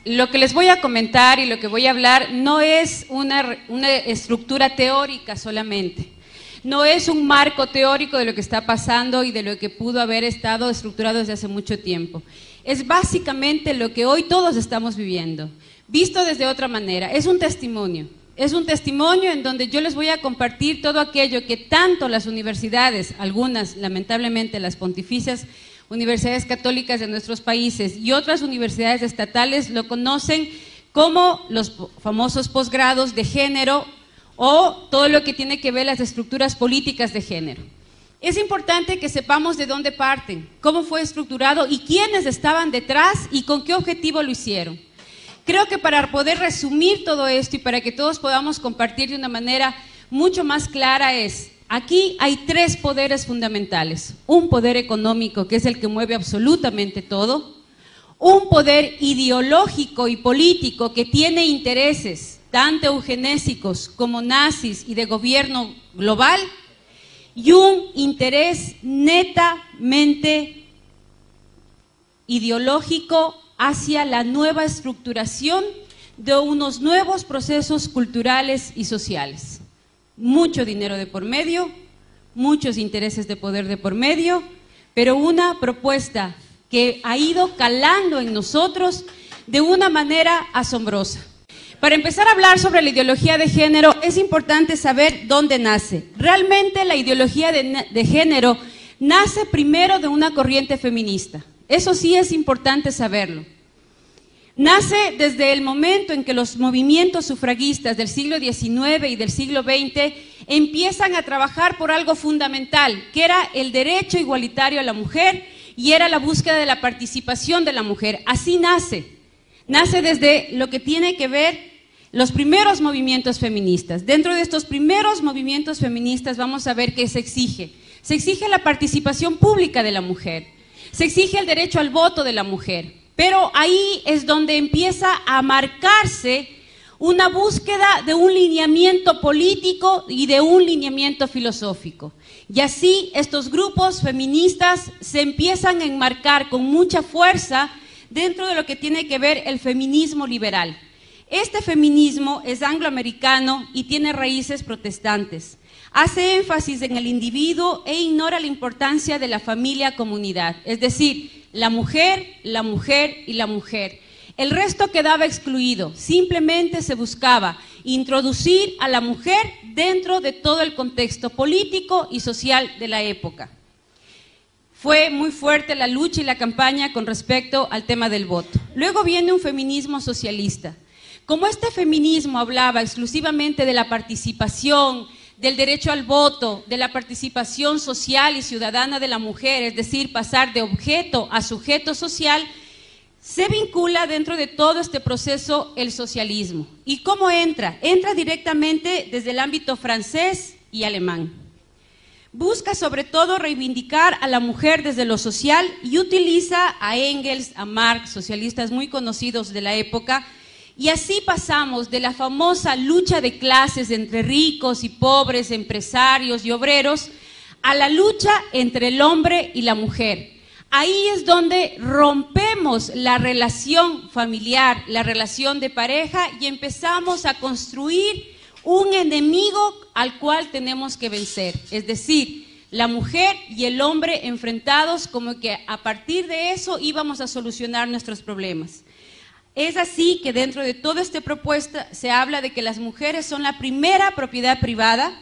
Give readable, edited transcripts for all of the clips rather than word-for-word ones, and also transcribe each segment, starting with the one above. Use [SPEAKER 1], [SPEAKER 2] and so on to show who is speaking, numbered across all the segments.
[SPEAKER 1] lo que les voy a comentar y lo que voy a hablar no es una estructura teórica solamente, no es un marco teórico de lo que está pasando y de lo que pudo haber estado estructurado desde hace mucho tiempo. Es básicamente lo que hoy todos estamos viviendo, visto desde otra manera. Es un testimonio en donde yo les voy a compartir todo aquello que tanto las universidades, algunas lamentablemente las pontificias universidades católicas de nuestros países y otras universidades estatales lo conocen como los famosos posgrados de género o todo lo que tiene que ver las estructuras políticas de género. Es importante que sepamos de dónde parten, cómo fue estructurado y quiénes estaban detrás y con qué objetivo lo hicieron. Creo que para poder resumir todo esto y para que todos podamos compartir de una manera mucho más clara aquí hay tres poderes fundamentales. Un poder económico, que es el que mueve absolutamente todo. Un poder ideológico y político que tiene intereses, tanto eugenésicos como nazis y de gobierno global. Y un interés netamente ideológico hacia la nueva estructuración de unos nuevos procesos culturales y sociales. Mucho dinero de por medio, muchos intereses de poder de por medio, pero una propuesta que ha ido calando en nosotros de una manera asombrosa. Para empezar a hablar sobre la ideología de género, es importante saber dónde nace. Realmente la ideología de género nace primero de una corriente feminista. Eso sí es importante saberlo. Nace desde el momento en que los movimientos sufragistas del siglo XIX y del siglo XX empiezan a trabajar por algo fundamental, que era el derecho igualitario a la mujer y era la búsqueda de la participación de la mujer. Así nace. Nace desde lo que tiene que ver los primeros movimientos feministas. Dentro de estos primeros movimientos feministas vamos a ver qué se exige. Se exige la participación pública de la mujer, se exige el derecho al voto de la mujer, pero ahí es donde empieza a marcarse una búsqueda de un lineamiento político y de un lineamiento filosófico. Y así estos grupos feministas se empiezan a enmarcar con mucha fuerza dentro de lo que tiene que ver el feminismo liberal. Este feminismo es angloamericano y tiene raíces protestantes. Hace énfasis en el individuo e ignora la importancia de la familia-comunidad, es decir, la mujer y la mujer. El resto quedaba excluido, simplemente se buscaba introducir a la mujer dentro de todo el contexto político y social de la época. Fue muy fuerte la lucha y la campaña con respecto al tema del voto. Luego viene un feminismo socialista. Como este feminismo hablaba exclusivamente de la participación, del derecho al voto, de la participación social y ciudadana de la mujer, es decir, pasar de objeto a sujeto social, se vincula dentro de todo este proceso el socialismo. ¿Y cómo entra? Entra directamente desde el ámbito francés y alemán. Busca sobre todo reivindicar a la mujer desde lo social y utiliza a Engels, a Marx, socialistas muy conocidos de la época, y así pasamos de la famosa lucha de clases entre ricos y pobres, empresarios y obreros, a la lucha entre el hombre y la mujer. Ahí es donde rompemos la relación familiar, la relación de pareja y empezamos a construir un enemigo al cual tenemos que vencer. Es decir, la mujer y el hombre enfrentados, como que a partir de eso íbamos a solucionar nuestros problemas. Es así que dentro de toda esta propuesta se habla de que las mujeres son la primera propiedad privada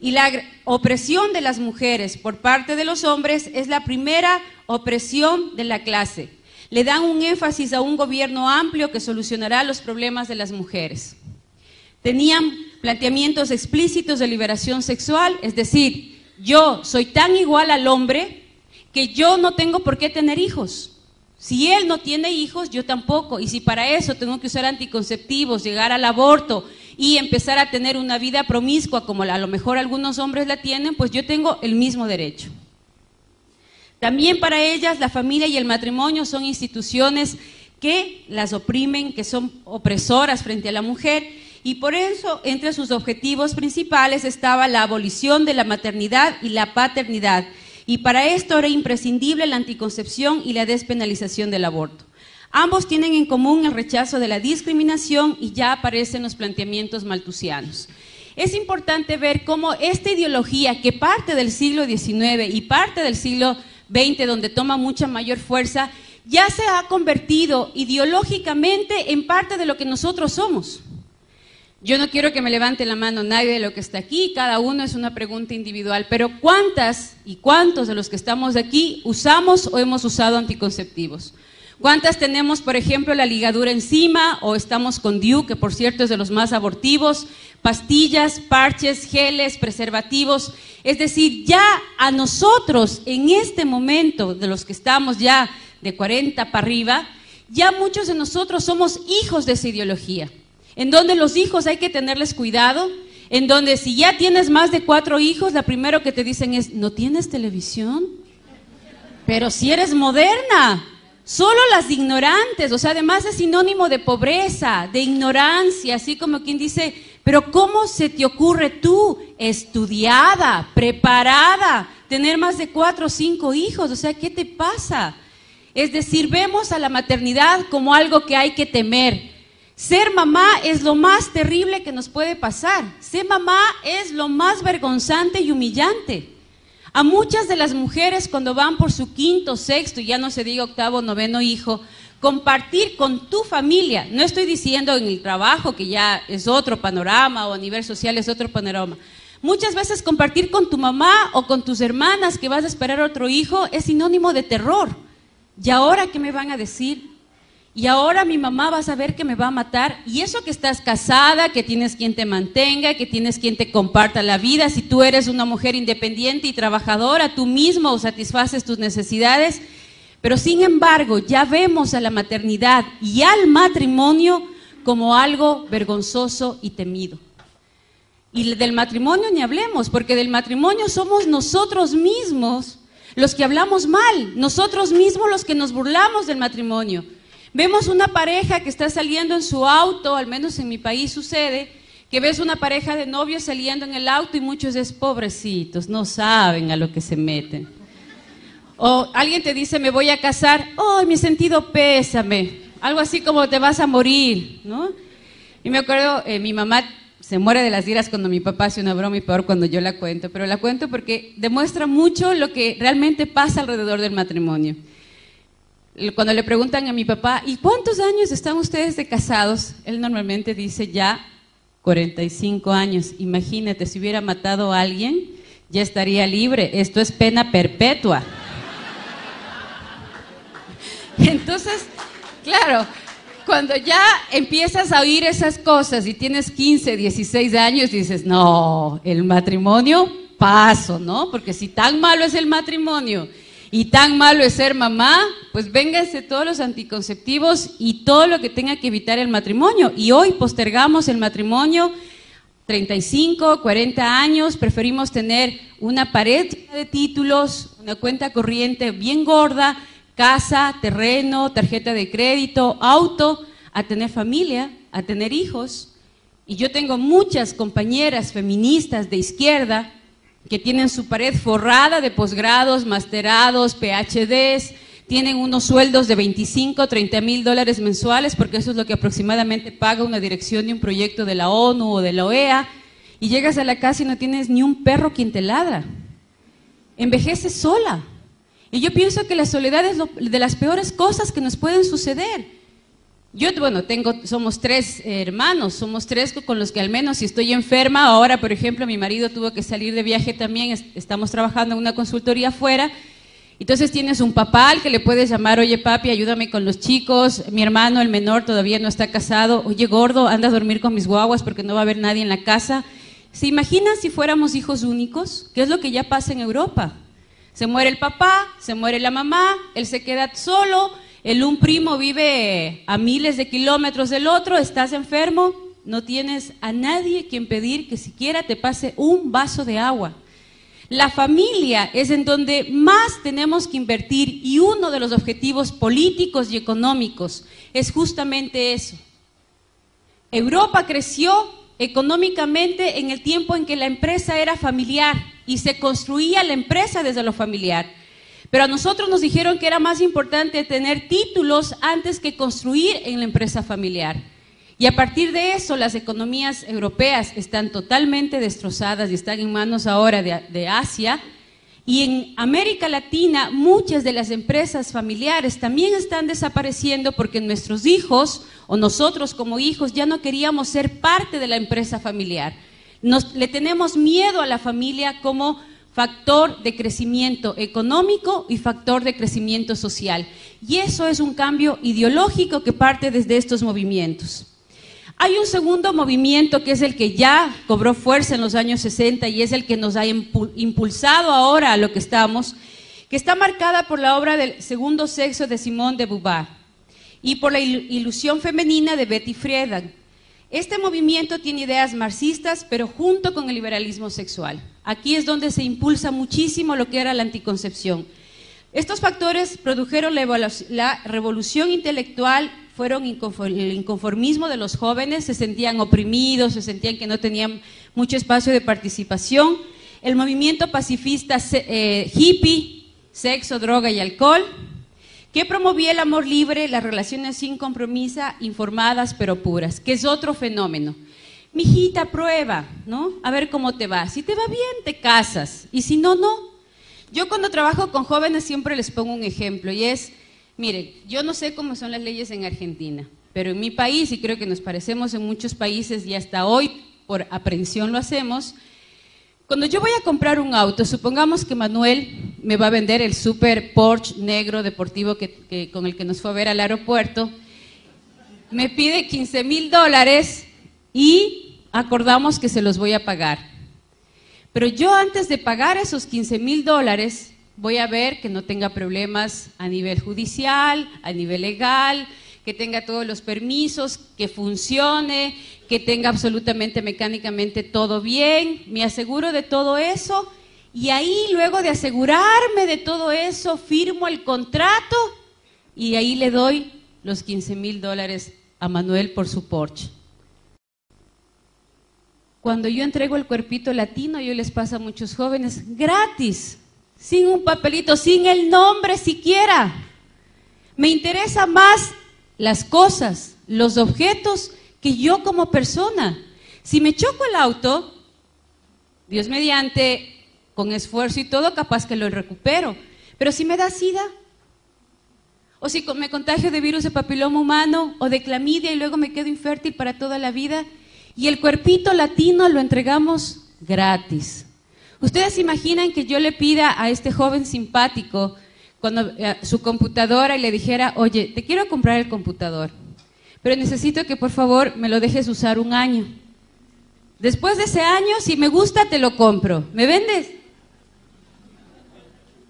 [SPEAKER 1] y la opresión de las mujeres por parte de los hombres es la primera opresión de la clase. Le dan un énfasis a un gobierno amplio que solucionará los problemas de las mujeres. Tenían planteamientos explícitos de liberación sexual, es decir, yo soy tan igual al hombre que yo no tengo por qué tener hijos. Si él no tiene hijos, yo tampoco, y si para eso tengo que usar anticonceptivos, llegar al aborto y empezar a tener una vida promiscua como a lo mejor algunos hombres la tienen, pues yo tengo el mismo derecho. También para ellas la familia y el matrimonio son instituciones que las oprimen, que son opresoras frente a la mujer, y por eso entre sus objetivos principales estaba la abolición de la maternidad y la paternidad. Y para esto era imprescindible la anticoncepción y la despenalización del aborto. Ambos tienen en común el rechazo de la discriminación y ya aparecen los planteamientos malthusianos. Es importante ver cómo esta ideología que parte del siglo XIX y parte del siglo XX, donde toma mucha mayor fuerza, ya se ha convertido ideológicamente en parte de lo que nosotros somos. Yo no quiero que me levante la mano nadie de lo que está aquí, cada uno es una pregunta individual, pero ¿cuántas y cuántos de los que estamos aquí usamos o hemos usado anticonceptivos? ¿Cuántas tenemos, por ejemplo, la ligadura encima o estamos con DIU, que por cierto es de los más abortivos, pastillas, parches, geles, preservativos? Es decir, ya a nosotros en este momento, de los que estamos ya de 40 para arriba, ya muchos de nosotros somos hijos de esa ideología, en donde los hijos hay que tenerles cuidado, en donde si ya tienes más de 4 hijos, la primero que te dicen es, ¿no tienes televisión? Pero si eres moderna. Solo las ignorantes, o sea, además es sinónimo de pobreza, de ignorancia, así como quien dice, pero ¿cómo se te ocurre tú, estudiada, preparada, tener más de 4 o 5 hijos? O sea, ¿qué te pasa? Es decir, vemos a la maternidad como algo que hay que temer. Ser mamá es lo más terrible que nos puede pasar. Ser mamá es lo más vergonzante y humillante. A muchas de las mujeres cuando van por su 5º, 6º, y ya no se diga 8º, 9º hijo, compartir con tu familia, no estoy diciendo en el trabajo que ya es otro panorama o a nivel social es otro panorama, muchas veces compartir con tu mamá o con tus hermanas que vas a esperar otro hijo es sinónimo de terror. ¿Y ahora qué me van a decir? Y ahora mi mamá va a saber que me va a matar, y eso que estás casada, que tienes quien te mantenga, que tienes quien te comparta la vida, si tú eres una mujer independiente y trabajadora, tú mismo satisfaces tus necesidades, pero sin embargo ya vemos a la maternidad y al matrimonio como algo vergonzoso y temido. Y del matrimonio ni hablemos, porque del matrimonio somos nosotros mismos los que hablamos mal, nosotros mismos los que nos burlamos del matrimonio. Vemos una pareja que está saliendo en su auto, al menos en mi país sucede, que ves una pareja de novios saliendo en el auto y muchos es pobrecitos, no saben a lo que se meten. O alguien te dice, me voy a casar, ¡ay, mi sentido pésame! Algo así como te vas a morir, ¿no? Y me acuerdo, mi mamá se muere de las iras cuando mi papá hace una broma y peor cuando yo la cuento, pero la cuento porque demuestra mucho lo que realmente pasa alrededor del matrimonio. Cuando le preguntan a mi papá, ¿y cuántos años están ustedes de casados? Él normalmente dice ya 45 años. Imagínate, si hubiera matado a alguien, ya estaría libre. Esto es pena perpetua. Entonces, claro, cuando ya empiezas a oír esas cosas y tienes 15, 16 años, dices, no, el matrimonio, paso, ¿no? Porque si tan malo es el matrimonio y tan malo es ser mamá, pues vénganse todos los anticonceptivos y todo lo que tenga que evitar el matrimonio. Y hoy postergamos el matrimonio 35, 40 años, preferimos tener una pared de títulos, una cuenta corriente bien gorda, casa, terreno, tarjeta de crédito, auto, a tener familia, a tener hijos. Y yo tengo muchas compañeras feministas de izquierda que tienen su pared forrada de posgrados, masterados, PhDs, tienen unos sueldos de 25, 30 mil dólares mensuales, porque eso es lo que aproximadamente paga una dirección de un proyecto de la ONU o de la OEA, y llegas a la casa y no tienes ni un perro quien te ladra. Envejeces sola. Y yo pienso que la soledad es de las peores cosas que nos pueden suceder. Yo, bueno, somos 3 hermanos, somos 3 con los que al menos si estoy enferma, ahora por ejemplo mi marido tuvo que salir de viaje también, estamos trabajando en una consultoría afuera, entonces tienes un papá al que le puedes llamar, oye papi, ayúdame con los chicos, mi hermano el menor todavía no está casado, oye gordo, anda a dormir con mis guaguas porque no va a haber nadie en la casa. ¿Se imaginan si fuéramos hijos únicos? ¿Qué es lo que ya pasa en Europa? Se muere el papá, se muere la mamá, él se queda solo, un primo vive a miles de kilómetros del otro, estás enfermo, no tienes a nadie quien pedir que siquiera te pase un vaso de agua. La familia es en donde más tenemos que invertir y uno de los objetivos políticos y económicos es justamente eso. Europa creció económicamente en el tiempo en que la empresa era familiar y se construía la empresa desde lo familiar. Pero a nosotros nos dijeron que era más importante tener títulos antes que construir en la empresa familiar. Y a partir de eso, las economías europeas están totalmente destrozadas y están en manos ahora de Asia. Y en América Latina, muchas de las empresas familiares también están desapareciendo porque nuestros hijos, o nosotros como hijos, ya no queríamos ser parte de la empresa familiar. Le tenemos miedo a la familia como factor de crecimiento económico y factor de crecimiento social. Y eso es un cambio ideológico que parte desde estos movimientos. Hay un segundo movimiento que es el que ya cobró fuerza en los años 60 y es el que nos ha impulsado ahora a lo que estamos, que está marcada por la obra del segundo sexo de Simone de Beauvoir y por la ilusión femenina de Betty Friedan. Este movimiento tiene ideas marxistas, pero junto con el liberalismo sexual. Aquí es donde se impulsa muchísimo lo que era la anticoncepción. Estos factores produjeron la revolución intelectual, fueron el inconformismo de los jóvenes, se sentían oprimidos, se sentían que no tenían mucho espacio de participación. El movimiento pacifista hippie, sexo, droga y alcohol, que promovía el amor libre, las relaciones sin compromiso, informadas pero puras, que es otro fenómeno. Mijita, prueba, ¿no? A ver cómo te va. Si te va bien, te casas, y si no, no. Yo cuando trabajo con jóvenes siempre les pongo un ejemplo, y es, miren, yo no sé cómo son las leyes en Argentina, pero en mi país, y creo que nos parecemos en muchos países, y hasta hoy por aprensión lo hacemos, cuando yo voy a comprar un auto, supongamos que Manuel me va a vender el super Porsche negro deportivo con el que nos fue a ver al aeropuerto, me pide $15,000 y acordamos que se los voy a pagar. Pero yo antes de pagar esos $15,000 voy a ver que no tenga problemas a nivel judicial, a nivel legal, que tenga todos los permisos, que funcione, que tenga absolutamente mecánicamente todo bien, me aseguro de todo eso y ahí luego de asegurarme de todo eso firmo el contrato y ahí le doy los $15,000 a Manuel por su Porsche. Cuando yo entrego el cuerpito latino, yo les paso a muchos jóvenes gratis, sin un papelito, sin el nombre siquiera. Me interesa más las cosas, los objetos, que yo como persona. Si me choco el auto, Dios mediante, con esfuerzo y todo, capaz que lo recupero. Pero si me da SIDA, o si me contagio de virus de papiloma humano o de clamidia y luego me quedo infértil para toda la vida, y el cuerpito latino lo entregamos gratis. ¿Ustedes se imaginan que yo le pida a este joven simpático su computadora y le dijera, oye, te quiero comprar el computador, pero necesito que por favor me lo dejes usar 1 año. Después de ese año, si me gusta, te lo compro. ¿Me vendes?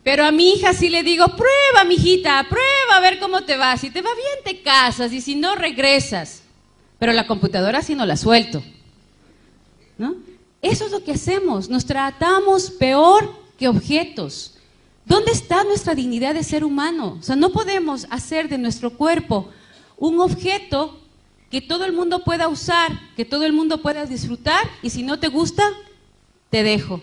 [SPEAKER 1] Pero a mi hija sí le digo, prueba, mijita, prueba a ver cómo te va. Si te va bien, te casas, y si no, regresas. Pero la computadora sí no la suelto, ¿no? Eso es lo que hacemos, nos tratamos peor que objetos. ¿Dónde está nuestra dignidad de ser humano? O sea, no podemos hacer de nuestro cuerpo un objeto que todo el mundo pueda usar, que todo el mundo pueda disfrutar, y si no te gusta, te dejo.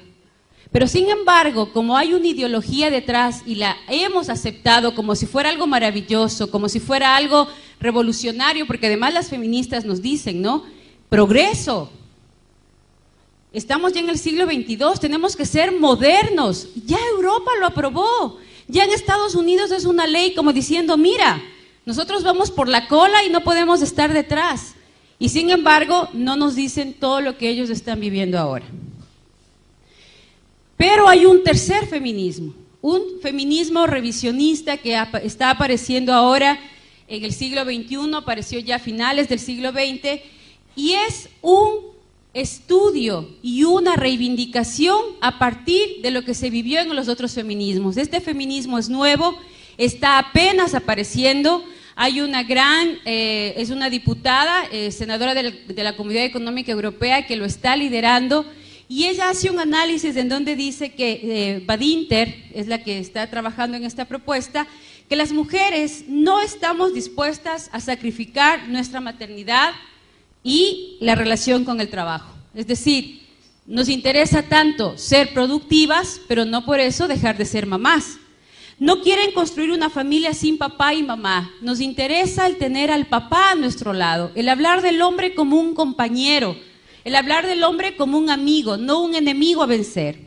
[SPEAKER 1] Pero sin embargo, como hay una ideología detrás y la hemos aceptado como si fuera algo maravilloso, como si fuera algo revolucionario, porque además las feministas nos dicen, ¿no? Progreso. Estamos ya en el siglo XXII, tenemos que ser modernos. Ya Europa lo aprobó. Ya en Estados Unidos es una ley como diciendo, mira, nosotros vamos por la cola y no podemos estar detrás. Y sin embargo, no nos dicen todo lo que ellos están viviendo ahora. Pero hay un tercer feminismo, un feminismo revisionista que está apareciendo ahora en el siglo XXI, apareció ya a finales del siglo XX, y es un estudio y una reivindicación a partir de lo que se vivió en los otros feminismos. Este feminismo es nuevo, está apenas apareciendo. Hay una es una diputada, senadora de la Comunidad Económica Europea, que lo está liderando, y ella hace un análisis en donde dice que Badinter es la que está trabajando en esta propuesta, que las mujeres no estamos dispuestas a sacrificar nuestra maternidad y la relación con el trabajo. Es decir, nos interesa tanto ser productivas, pero no por eso dejar de ser mamás. No quieren construir una familia sin papá y mamá. Nos interesa el tener al papá a nuestro lado, el hablar del hombre como un compañero, el hablar del hombre como un amigo, no un enemigo a vencer.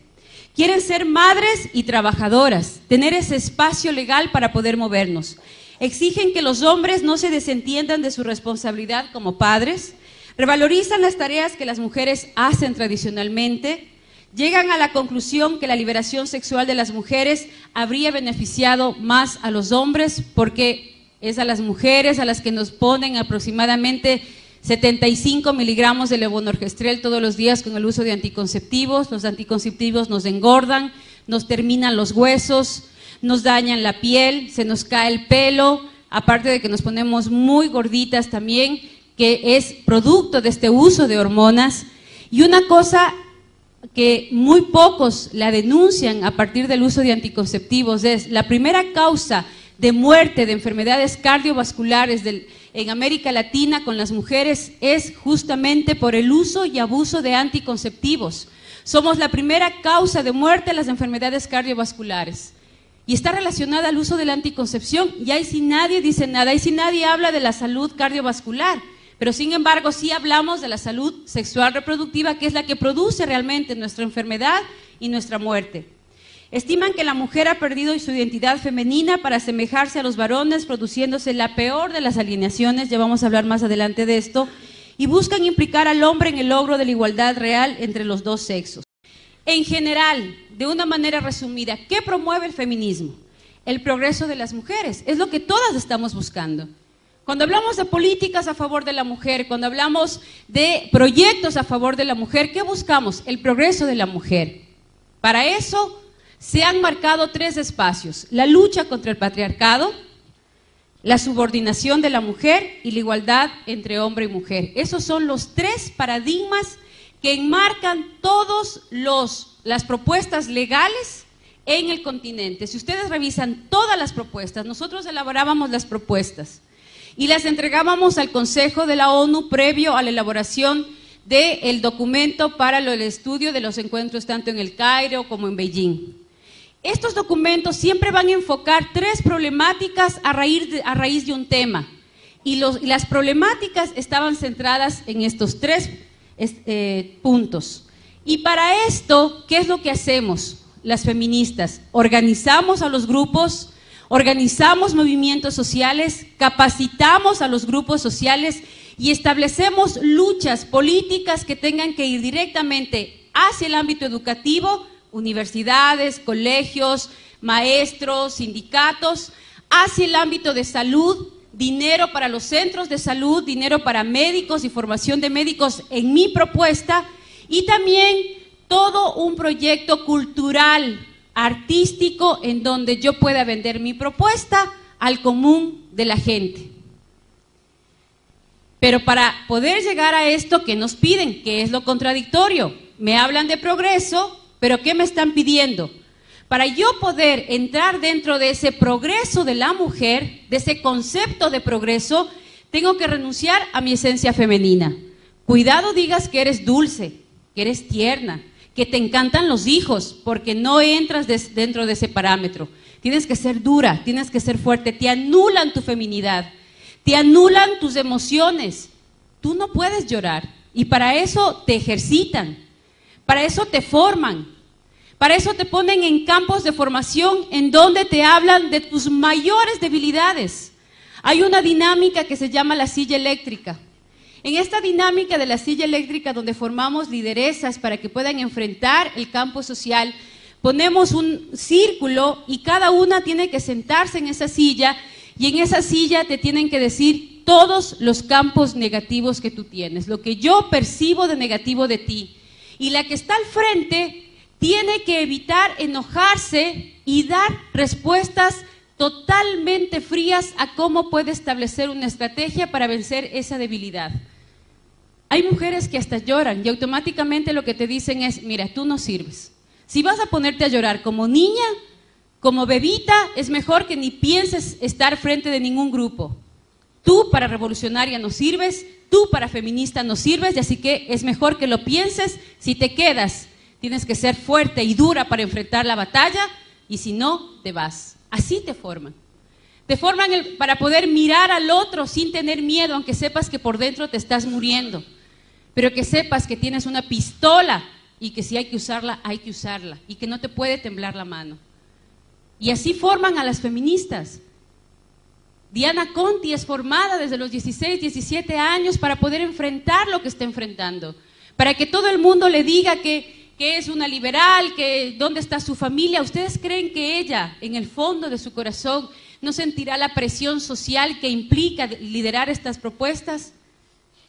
[SPEAKER 1] Quieren ser madres y trabajadoras, tener ese espacio legal para poder movernos. Exigen que los hombres no se desentiendan de su responsabilidad como padres, revalorizan las tareas que las mujeres hacen tradicionalmente, llegan a la conclusión que la liberación sexual de las mujeres habría beneficiado más a los hombres porque es a las mujeres a las que nos ponen aproximadamente 75 miligramos de levonorgestrel todos los días con el uso de anticonceptivos. Los anticonceptivos nos engordan, nos terminan los huesos, nos dañan la piel, se nos cae el pelo, aparte de que nos ponemos muy gorditas también, que es producto de este uso de hormonas. Y una cosa que muy pocos la denuncian a partir del uso de anticonceptivos es la primera causa de muerte de enfermedades cardiovasculares en América Latina con las mujeres es justamente por el uso y abuso de anticonceptivos. Somos la primera causa de muerte de las enfermedades cardiovasculares y está relacionada al uso de la anticoncepción, y ahí sí nadie dice nada, ahí sí nadie habla de la salud cardiovascular. Pero sin embargo sí hablamos de la salud sexual reproductiva, que es la que produce realmente nuestra enfermedad y nuestra muerte. Estiman que la mujer ha perdido su identidad femenina para asemejarse a los varones, produciéndose la peor de las alienaciones, ya vamos a hablar más adelante de esto, y buscan implicar al hombre en el logro de la igualdad real entre los dos sexos. En general, de una manera resumida, ¿qué promueve el feminismo? El progreso de las mujeres, es lo que todas estamos buscando. Cuando hablamos de políticas a favor de la mujer, cuando hablamos de proyectos a favor de la mujer, ¿qué buscamos? El progreso de la mujer. Para eso se han marcado 3 espacios: la lucha contra el patriarcado, la subordinación de la mujer y la igualdad entre hombre y mujer. Esos son los 3 paradigmas que enmarcan todas las propuestas legales en el continente. Si ustedes revisan todas las propuestas, nosotros elaborábamos las propuestas y las entregábamos al Consejo de la ONU previo a la elaboración del documento para el estudio de los encuentros tanto en el Cairo como en Beijing. Estos documentos siempre van a enfocar 3 problemáticas a raíz de un tema, y las problemáticas estaban centradas en estos 3 puntos. Y para esto, ¿qué es lo que hacemos las feministas? Organizamos a los grupos, organizamos movimientos sociales, capacitamos a los grupos sociales y establecemos luchas políticas que tengan que ir directamente hacia el ámbito educativo, universidades, colegios, maestros, sindicatos, hacia el ámbito de salud, dinero para los centros de salud, dinero para médicos y formación de médicos en mi propuesta, y también todo un proyecto cultural, artístico, en donde yo pueda vender mi propuesta al común de la gente. Pero para poder llegar a esto, ¿qué nos piden? ¿Qué es lo contradictorio? Me hablan de progreso, pero ¿qué me están pidiendo? Para yo poder entrar dentro de ese progreso de la mujer, de ese concepto de progreso, tengo que renunciar a mi esencia femenina. Cuidado digas que eres dulce, que eres tierna, que te encantan los hijos, porque no entras dentro de ese parámetro. Tienes que ser dura, tienes que ser fuerte, te anulan tu feminidad, te anulan tus emociones. Tú no puedes llorar, y para eso te ejercitan, para eso te forman, para eso te ponen en campos de formación en donde te hablan de tus mayores debilidades. Hay una dinámica que se llama la silla eléctrica. En esta dinámica de la silla eléctrica, donde formamos lideresas para que puedan enfrentar el campo social, ponemos un círculo y cada una tiene que sentarse en esa silla, y en esa silla te tienen que decir todos los campos negativos que tú tienes, lo que yo percibo de negativo de ti. Y la que está al frente tiene que evitar enojarse y dar respuestas totalmente frías a cómo puede establecer una estrategia para vencer esa debilidad. Hay mujeres que hasta lloran y automáticamente lo que te dicen es: mira, tú no sirves. Si vas a ponerte a llorar como niña, como bebita, es mejor que ni pienses estar frente de ningún grupo. Tú para revolucionaria no sirves, tú para feminista no sirves, y así que es mejor que lo pienses. Si te quedas, tienes que ser fuerte y dura para enfrentar la batalla, y si no, te vas. Así te forman. Te forman para poder mirar al otro sin tener miedo, aunque sepas que por dentro te estás muriendo. Pero que sepas que tienes una pistola y que si hay que usarla, hay que usarla. Y que no te puede temblar la mano. Y así forman a las feministas. Diana Conti es formada desde los 16, 17 años para poder enfrentar lo que está enfrentando. Para que todo el mundo le diga que es una liberal, que dónde está su familia. ¿Ustedes creen que ella, en el fondo de su corazón, no sentirá la presión social que implica liderar estas propuestas?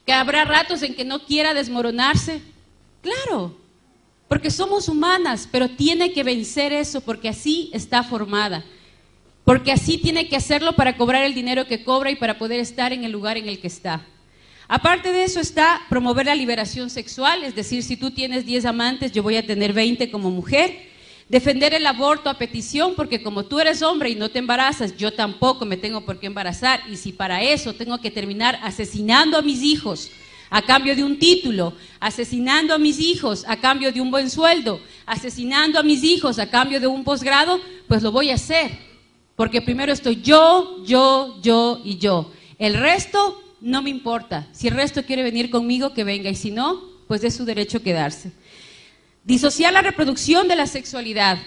[SPEAKER 1] ¿Que habrá ratos en que no quiera desmoronarse? Claro, porque somos humanas, pero tiene que vencer eso porque así está formada. Porque así tiene que hacerlo para cobrar el dinero que cobra y para poder estar en el lugar en el que está. Aparte de eso está promover la liberación sexual, es decir, si tú tienes 10 amantes, yo voy a tener 20 como mujer. Defender el aborto a petición, porque como tú eres hombre y no te embarazas, yo tampoco me tengo por qué embarazar. Y si para eso tengo que terminar asesinando a mis hijos a cambio de un título, asesinando a mis hijos a cambio de un buen sueldo, asesinando a mis hijos a cambio de un posgrado, pues lo voy a hacer. Porque primero estoy yo y yo. El resto no me importa. Si el resto quiere venir conmigo, que venga. Y si no, pues es su derecho quedarse. Disociar la reproducción de la sexualidad.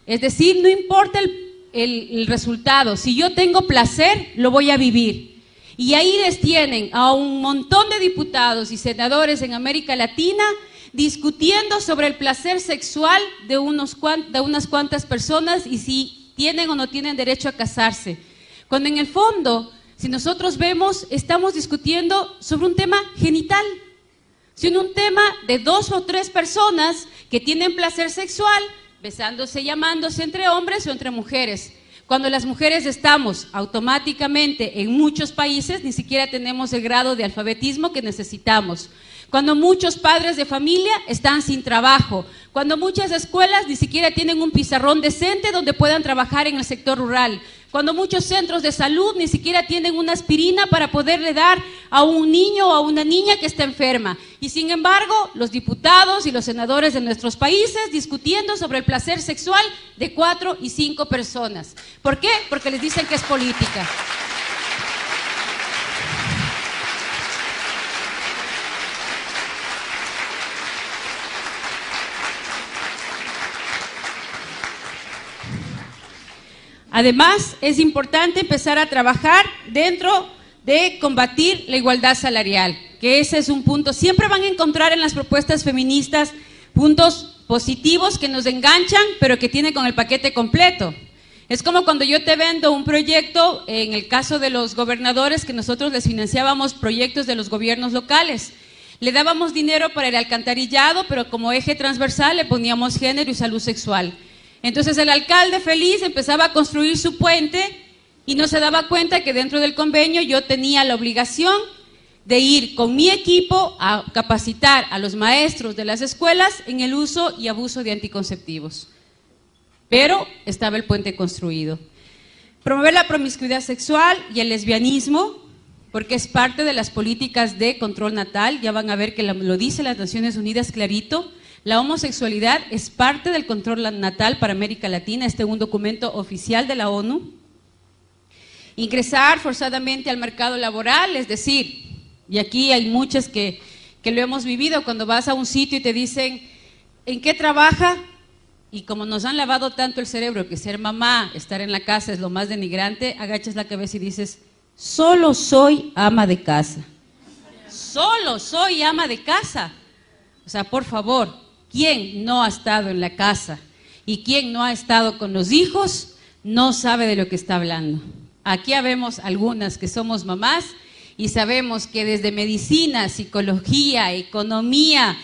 [SPEAKER 1] Es decir, no importa el resultado. Si yo tengo placer, lo voy a vivir. Y ahí les tienen a un montón de diputados y senadores en América Latina discutiendo sobre el placer sexual de unas cuantas personas y si tienen o no tienen derecho a casarse. Cuando en el fondo, si nosotros vemos, estamos discutiendo sobre un tema genital, sino un tema de 2 o 3 personas que tienen placer sexual, besándose y amándose entre hombres o entre mujeres. Cuando las mujeres estamos automáticamente en muchos países, ni siquiera tenemos el grado de alfabetismo que necesitamos. Cuando muchos padres de familia están sin trabajo, cuando muchas escuelas ni siquiera tienen un pizarrón decente donde puedan trabajar en el sector rural, cuando muchos centros de salud ni siquiera tienen una aspirina para poderle dar a un niño o a una niña que está enferma. Y sin embargo, los diputados y los senadores de nuestros países discutiendo sobre el placer sexual de 4 y 5 personas. ¿Por qué? Porque les dicen que es política. Además, es importante empezar a trabajar dentro de combatir la igualdad salarial, que ese es un punto. Siempre van a encontrar en las propuestas feministas puntos positivos que nos enganchan, pero que tiene con el paquete completo. Es como cuando yo te vendo un proyecto, en el caso de los gobernadores, que nosotros les financiábamos proyectos de los gobiernos locales. Le dábamos dinero para el alcantarillado, pero como eje transversal le poníamos género y salud sexual. Entonces el alcalde feliz empezaba a construir su puente y no se daba cuenta que dentro del convenio yo tenía la obligación de ir con mi equipo a capacitar a los maestros de las escuelas en el uso y abuso de anticonceptivos. Pero estaba el puente construido. Promover la promiscuidad sexual y el lesbianismo, porque es parte de las políticas de control natal. Ya van a ver que lo dice las Naciones Unidas clarito. La homosexualidad es parte del control natal para América Latina, un documento oficial de la ONU. Ingresar forzadamente al mercado laboral, es decir, y aquí hay muchas que lo hemos vivido, cuando vas a un sitio y te dicen, ¿en qué trabaja? Y como nos han lavado tanto el cerebro que ser mamá, estar en la casa es lo más denigrante, agachas la cabeza y dices, solo soy ama de casa. Solo soy ama de casa. O sea, por favor, ¿quién no ha estado en la casa y quién no ha estado con los hijos no sabe de lo que está hablando? Aquí habemos algunas que somos mamás y sabemos que desde medicina, psicología, economía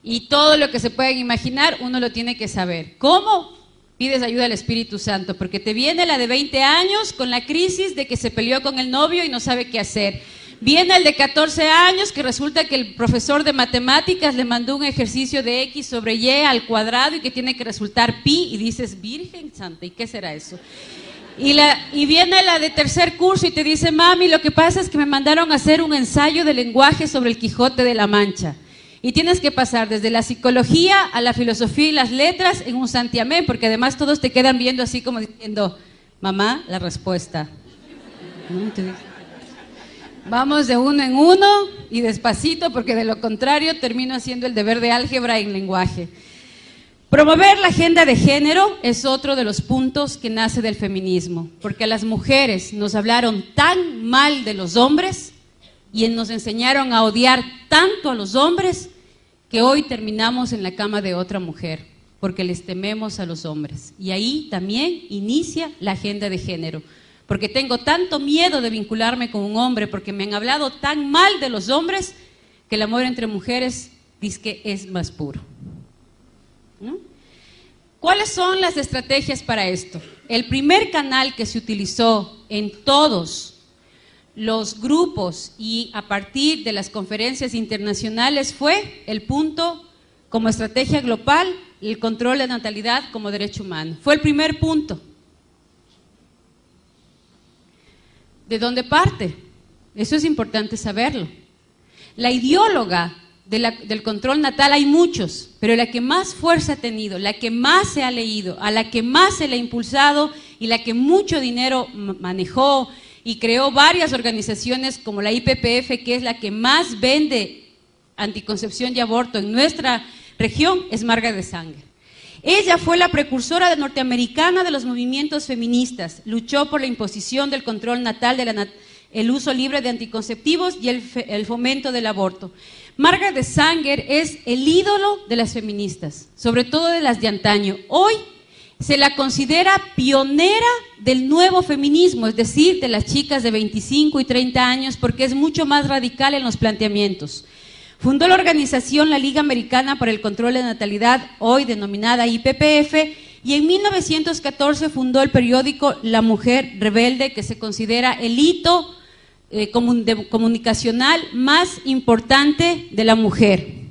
[SPEAKER 1] y todo lo que se puedan imaginar, uno lo tiene que saber. ¿Cómo? Pides ayuda al Espíritu Santo, porque te viene la de 20 años con la crisis de que se peleó con el novio y no sabe qué hacer. Viene el de 14 años que resulta que el profesor de matemáticas le mandó un ejercicio de X sobre Y al cuadrado y que tiene que resultar pi y dices, Virgen Santa, ¿y qué será eso? Y viene la de tercer curso y te dice, mami, lo que pasa es que me mandaron a hacer un ensayo de lenguaje sobre el Quijote de la Mancha. Y tienes que pasar desde la psicología a la filosofía y las letras en un santiamén, porque además todos te quedan viendo así como diciendo, Mamá, la respuesta. Vamos de uno en uno y despacito, porque de lo contrario termino haciendo el deber de álgebra en lenguaje. Promover la agenda de género es otro de los puntos que nace del feminismo, porque a las mujeres nos hablaron tan mal de los hombres y nos enseñaron a odiar tanto a los hombres que hoy terminamos en la cama de otra mujer, porque les tememos a los hombres. Y ahí también inicia la agenda de género, porque tengo tanto miedo de vincularme con un hombre, porque me han hablado tan mal de los hombres, que el amor entre mujeres dice que es más puro. ¿No? ¿Cuáles son las estrategias para esto? El primer canal que se utilizó en todos los grupos y a partir de las conferencias internacionales fue el punto como estrategia global, el control de natalidad como derecho humano. Fue el primer punto. ¿De dónde parte? Eso es importante saberlo. La ideóloga del control natal hay muchos, pero la que más fuerza ha tenido, la que más se ha leído, a la que más se le ha impulsado y la que mucho dinero manejó y creó varias organizaciones como la IPPF, que es la que más vende anticoncepción y aborto en nuestra región, es Margaret Sanger. Ella fue la precursora norteamericana de los movimientos feministas, luchó por la imposición del control natal, el uso libre de anticonceptivos y el fomento del aborto. Margaret Sanger es el ídolo de las feministas, sobre todo de las de antaño. Hoy se la considera pionera del nuevo feminismo, es decir, de las chicas de 25 y 30 años, porque es mucho más radical en los planteamientos. Fundó la organización la Liga Americana para el Control de Natalidad, hoy denominada IPPF, y en 1914 fundó el periódico La Mujer Rebelde, que se considera el hito comunicacional más importante de la mujer.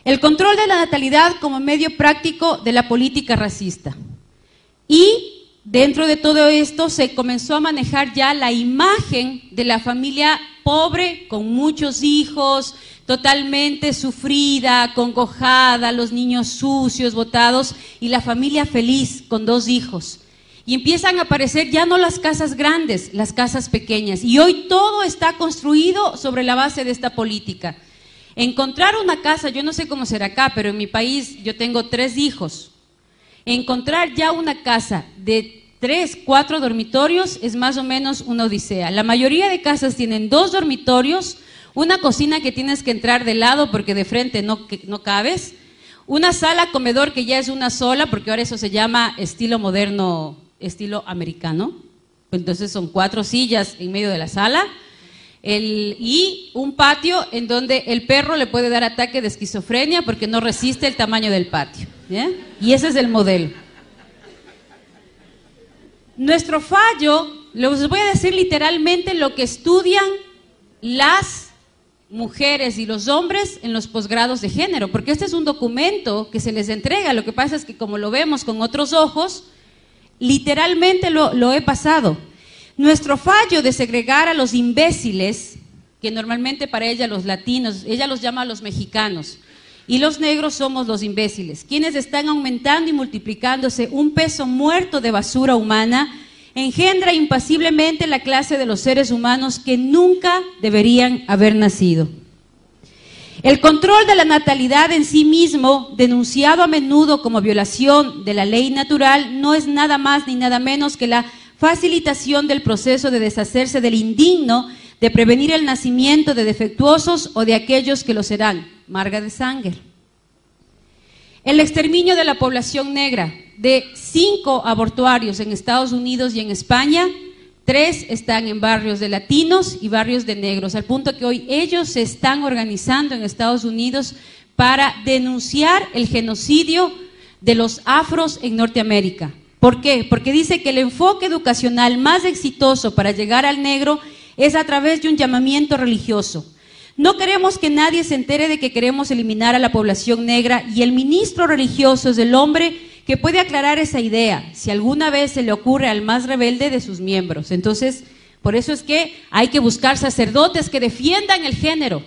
[SPEAKER 1] El control de la natalidad como medio práctico de la política racista. Y dentro de todo esto se comenzó a manejar ya la imagen de la familia pobre, con muchos hijos, totalmente sufrida, acongojada, los niños sucios, botados, y la familia feliz con 2 hijos. Y empiezan a aparecer ya no las casas grandes, las casas pequeñas. Y hoy todo está construido sobre la base de esta política. Encontrar una casa, yo no sé cómo será acá, pero en mi país yo tengo 3 hijos. Encontrar ya una casa de 3, 4 dormitorios es más o menos una odisea. La mayoría de casas tienen 2 dormitorios, una cocina que tienes que entrar de lado porque de frente no cabes, una sala comedor que ya es una sola, porque ahora eso se llama estilo moderno, estilo americano. Entonces son 4 sillas en medio de la sala y un patio en donde el perro le puede dar ataque de esquizofrenia porque no resiste el tamaño del patio, ¿ya? Y ese es el modelo. Nuestro fallo, les voy a decir literalmente lo que estudian las mujeres y los hombres en los posgrados de género, porque este es un documento que se les entrega. Lo que pasa es que como lo vemos con otros ojos, literalmente lo he pasado. Nuestro fallo de segregar a los imbéciles, que normalmente para ella los latinos, ella los llama a los mexicanos, y los negros somos los imbéciles, quienes están aumentando y multiplicándose un peso muerto de basura humana, engendra impasiblemente la clase de los seres humanos que nunca deberían haber nacido. El control de la natalidad en sí mismo, denunciado a menudo como violación de la ley natural, no es nada más ni nada menos que la facilitación del proceso de deshacerse del indigno, de prevenir el nacimiento de defectuosos o de aquellos que lo serán. Margaret Sanger. El exterminio de la población negra. De 5 abortuarios en Estados Unidos y en España, 3 están en barrios de latinos y barrios de negros, al punto que hoy ellos se están organizando en Estados Unidos para denunciar el genocidio de los afros en Norteamérica. ¿Por qué? Porque dice que el enfoque educacional más exitoso para llegar al negro es a través de un llamamiento religioso. No queremos que nadie se entere de que queremos eliminar a la población negra, y el ministro religioso es el hombre que puede aclarar esa idea, si alguna vez se le ocurre al más rebelde de sus miembros. Entonces, por eso es que hay que buscar sacerdotes que defiendan el género,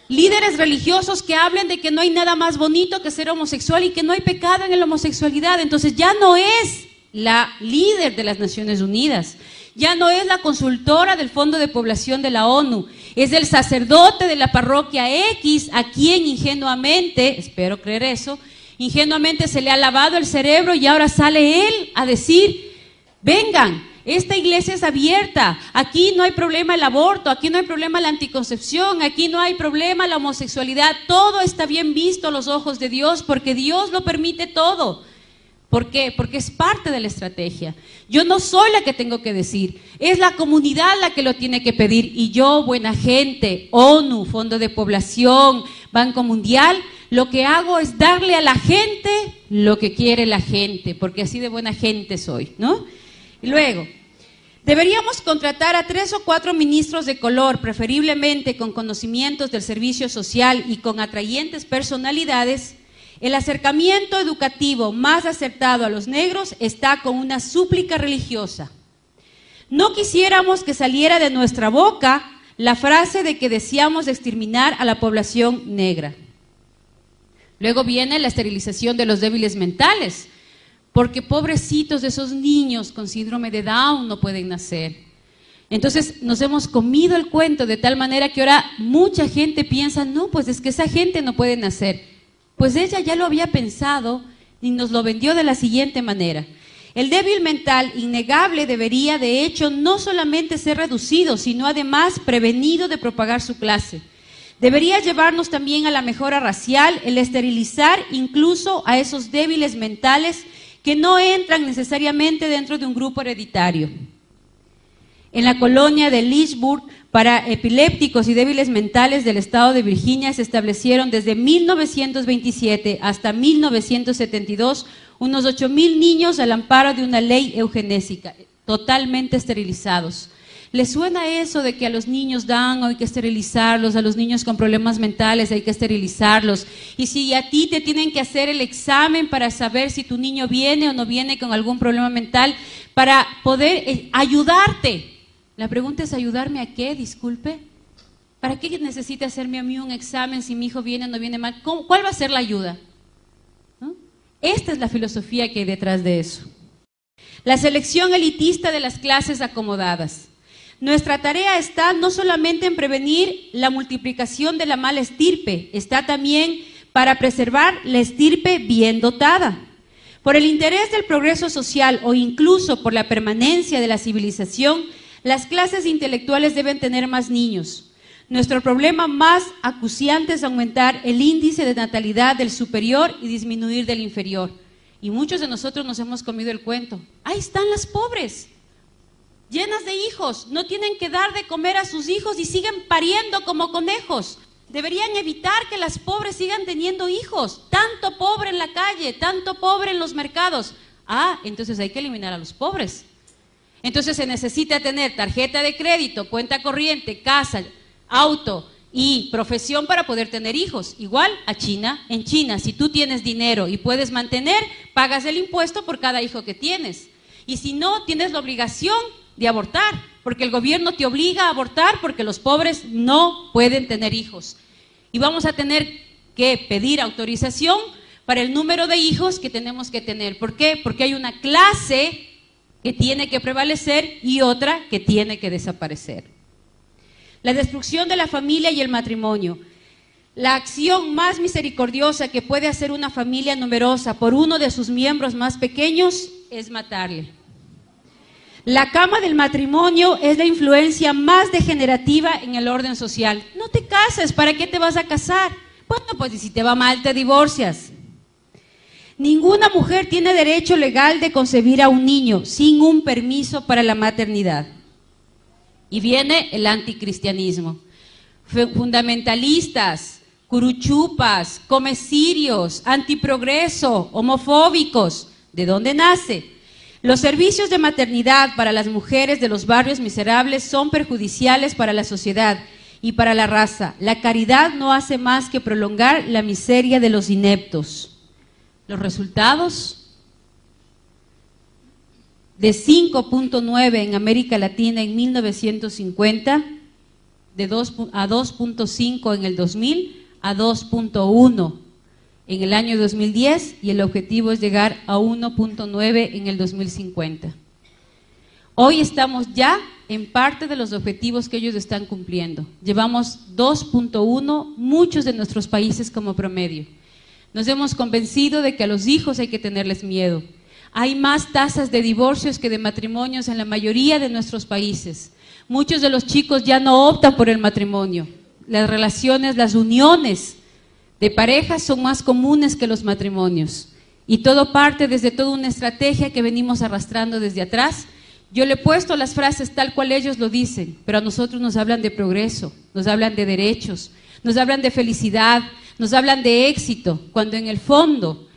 [SPEAKER 1] líderes religiosos que hablen de que no hay nada más bonito que ser homosexual y que no hay pecado en la homosexualidad. Entonces ya no es la líder de las Naciones Unidas. Ya no es la consultora del Fondo de Población de la ONU, es el sacerdote de la parroquia X a quien ingenuamente, espero creer eso, ingenuamente se le ha lavado el cerebro y ahora sale él a decir, vengan, esta iglesia es abierta, aquí no hay problema el aborto, aquí no hay problema la anticoncepción, aquí no hay problema la homosexualidad, todo está bien visto a los ojos de Dios porque Dios lo permite todo. ¿Por qué? Porque es parte de la estrategia. Yo no soy la que tengo que decir, es la comunidad la que lo tiene que pedir y yo, buena gente, ONU, Fondo de Población, Banco Mundial, lo que hago es darle a la gente lo que quiere la gente, porque así de buena gente soy, ¿no? Y luego, deberíamos contratar a 3 o 4 ministros de color, preferiblemente con conocimientos del servicio social y con atrayentes personalidades. El acercamiento educativo más acertado a los negros está con una súplica religiosa. No quisiéramos que saliera de nuestra boca la frase de que deseamos exterminar a la población negra. Luego viene la esterilización de los débiles mentales, porque pobrecitos de esos niños con síndrome de Down no pueden nacer. Entonces nos hemos comido el cuento de tal manera que ahora mucha gente piensa, no, pues es que esa gente no puede nacer. Pues ella ya lo había pensado y nos lo vendió de la siguiente manera. El débil mental innegable debería de hecho no solamente ser reducido, sino además prevenido de propagar su clase. Debería llevarnos también a la mejora racial, el esterilizar incluso a esos débiles mentales que no entran necesariamente dentro de un grupo hereditario. En la colonia de Lynchburg, para epilépticos y débiles mentales del estado de Virginia, se establecieron desde 1927 hasta 1972 unos 8,000 niños al amparo de una ley eugenésica, totalmente esterilizados. ¿Les suena eso de que a los niños hay que esterilizarlos, a los niños con problemas mentales hay que esterilizarlos? Y si a ti te tienen que hacer el examen para saber si tu niño viene o no viene con algún problema mental, para poder ayudarte. La pregunta es, ¿ayudarme a qué? Disculpe. ¿Para qué necesita hacerme a mí un examen si mi hijo viene o no viene mal? ¿Cuál va a ser la ayuda? ¿No? Esta es la filosofía que hay detrás de eso. La selección elitista de las clases acomodadas. Nuestra tarea está no solamente en prevenir la multiplicación de la mala estirpe, está también para preservar la estirpe bien dotada. Por el interés del progreso social o incluso por la permanencia de la civilización, las clases intelectuales deben tener más niños. Nuestro problema más acuciante es aumentar el índice de natalidad del superior y disminuir del inferior. Y muchos de nosotros nos hemos comido el cuento. Ahí están las pobres, llenas de hijos, no tienen que dar de comer a sus hijos y siguen pariendo como conejos. Deberían evitar que las pobres sigan teniendo hijos. Tanto pobre en la calle, tanto pobre en los mercados. Entonces hay que eliminar a los pobres. Entonces se necesita tener tarjeta de crédito, cuenta corriente, casa, auto y profesión para poder tener hijos. Igual a China. En China, si tú tienes dinero y puedes mantener, pagas el impuesto por cada hijo que tienes. Y si no, tienes la obligación de abortar, porque el gobierno te obliga a abortar porque los pobres no pueden tener hijos. Y vamos a tener que pedir autorización para el número de hijos que tenemos que tener. ¿Por qué? Porque hay una clase que tiene que prevalecer y otra que tiene que desaparecer. La destrucción de la familia y el matrimonio. La acción más misericordiosa que puede hacer una familia numerosa por uno de sus miembros más pequeños es matarle. La cama del matrimonio es la influencia más degenerativa en el orden social. No te cases, ¿para qué te vas a casar? Bueno, pues y si te va mal te divorcias. Ninguna mujer tiene derecho legal de concebir a un niño sin un permiso para la maternidad. Y viene el anticristianismo. Fundamentalistas, curuchupas, comecirios, antiprogreso, homofóbicos. ¿De dónde nace? Los servicios de maternidad para las mujeres de los barrios miserables son perjudiciales para la sociedad y para la raza. La caridad no hace más que prolongar la miseria de los ineptos. Los resultados, de 5.9 en América Latina en 1950, a 2.5 en el 2000, a 2.1 en el año 2010 y el objetivo es llegar a 1.9 en el 2050. Hoy estamos ya en parte de los objetivos que ellos están cumpliendo. Llevamos 2.1, muchos de nuestros países como promedio. Nos hemos convencido de que a los hijos hay que tenerles miedo. Hay más tasas de divorcios que de matrimonios en la mayoría de nuestros países. Muchos de los chicos ya no optan por el matrimonio. Las relaciones, las uniones de parejas son más comunes que los matrimonios. Y todo parte desde toda una estrategia que venimos arrastrando desde atrás. Yo le he puesto las frases tal cual ellos lo dicen, pero a nosotros nos hablan de progreso, nos hablan de derechos, nos hablan de felicidad, nos hablan de éxito, cuando en el fondo,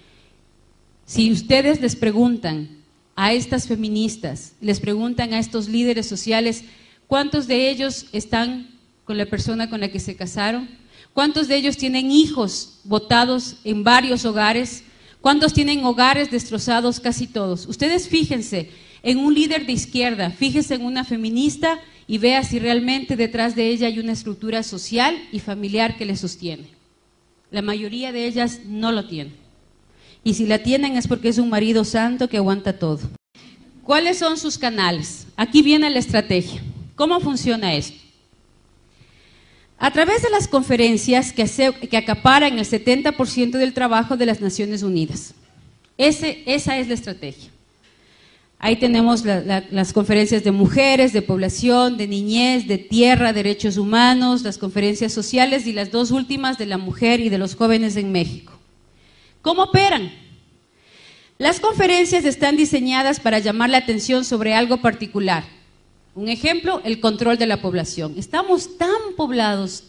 [SPEAKER 1] si ustedes les preguntan a estas feministas, les preguntan a estos líderes sociales, ¿cuántos de ellos están con la persona con la que se casaron? ¿Cuántos de ellos tienen hijos botados en varios hogares? ¿Cuántos tienen hogares destrozados? Casi todos. Ustedes fíjense en un líder de izquierda, fíjense en una feminista y vea si realmente detrás de ella hay una estructura social y familiar que le sostiene. La mayoría de ellas no lo tienen. Y si la tienen es porque es un marido santo que aguanta todo. ¿Cuáles son sus canales? Aquí viene la estrategia. ¿Cómo funciona esto? A través de las conferencias que acaparan el 70% del trabajo de las Naciones Unidas. Esa es la estrategia. Ahí tenemos las conferencias de mujeres, de población, de niñez, de tierra, derechos humanos, las conferencias sociales y las dos últimas de la mujer y de los jóvenes en México. ¿Cómo operan? Las conferencias están diseñadas para llamar la atención sobre algo particular. Un ejemplo, el control de la población. Estamos tan poblados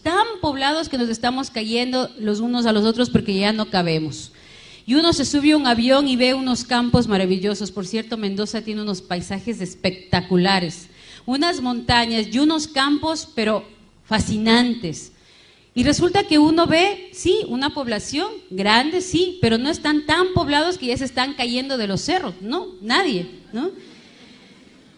[SPEAKER 1] que nos estamos cayendo los unos a los otros porque ya no cabemos. Y uno se sube a un avión y ve unos campos maravillosos. Por cierto, Mendoza tiene unos paisajes espectaculares, unas montañas y unos campos, pero fascinantes. Y resulta que uno ve, sí, una población grande, sí, pero no están tan poblados que ya se están cayendo de los cerros, no, nadie, ¿no?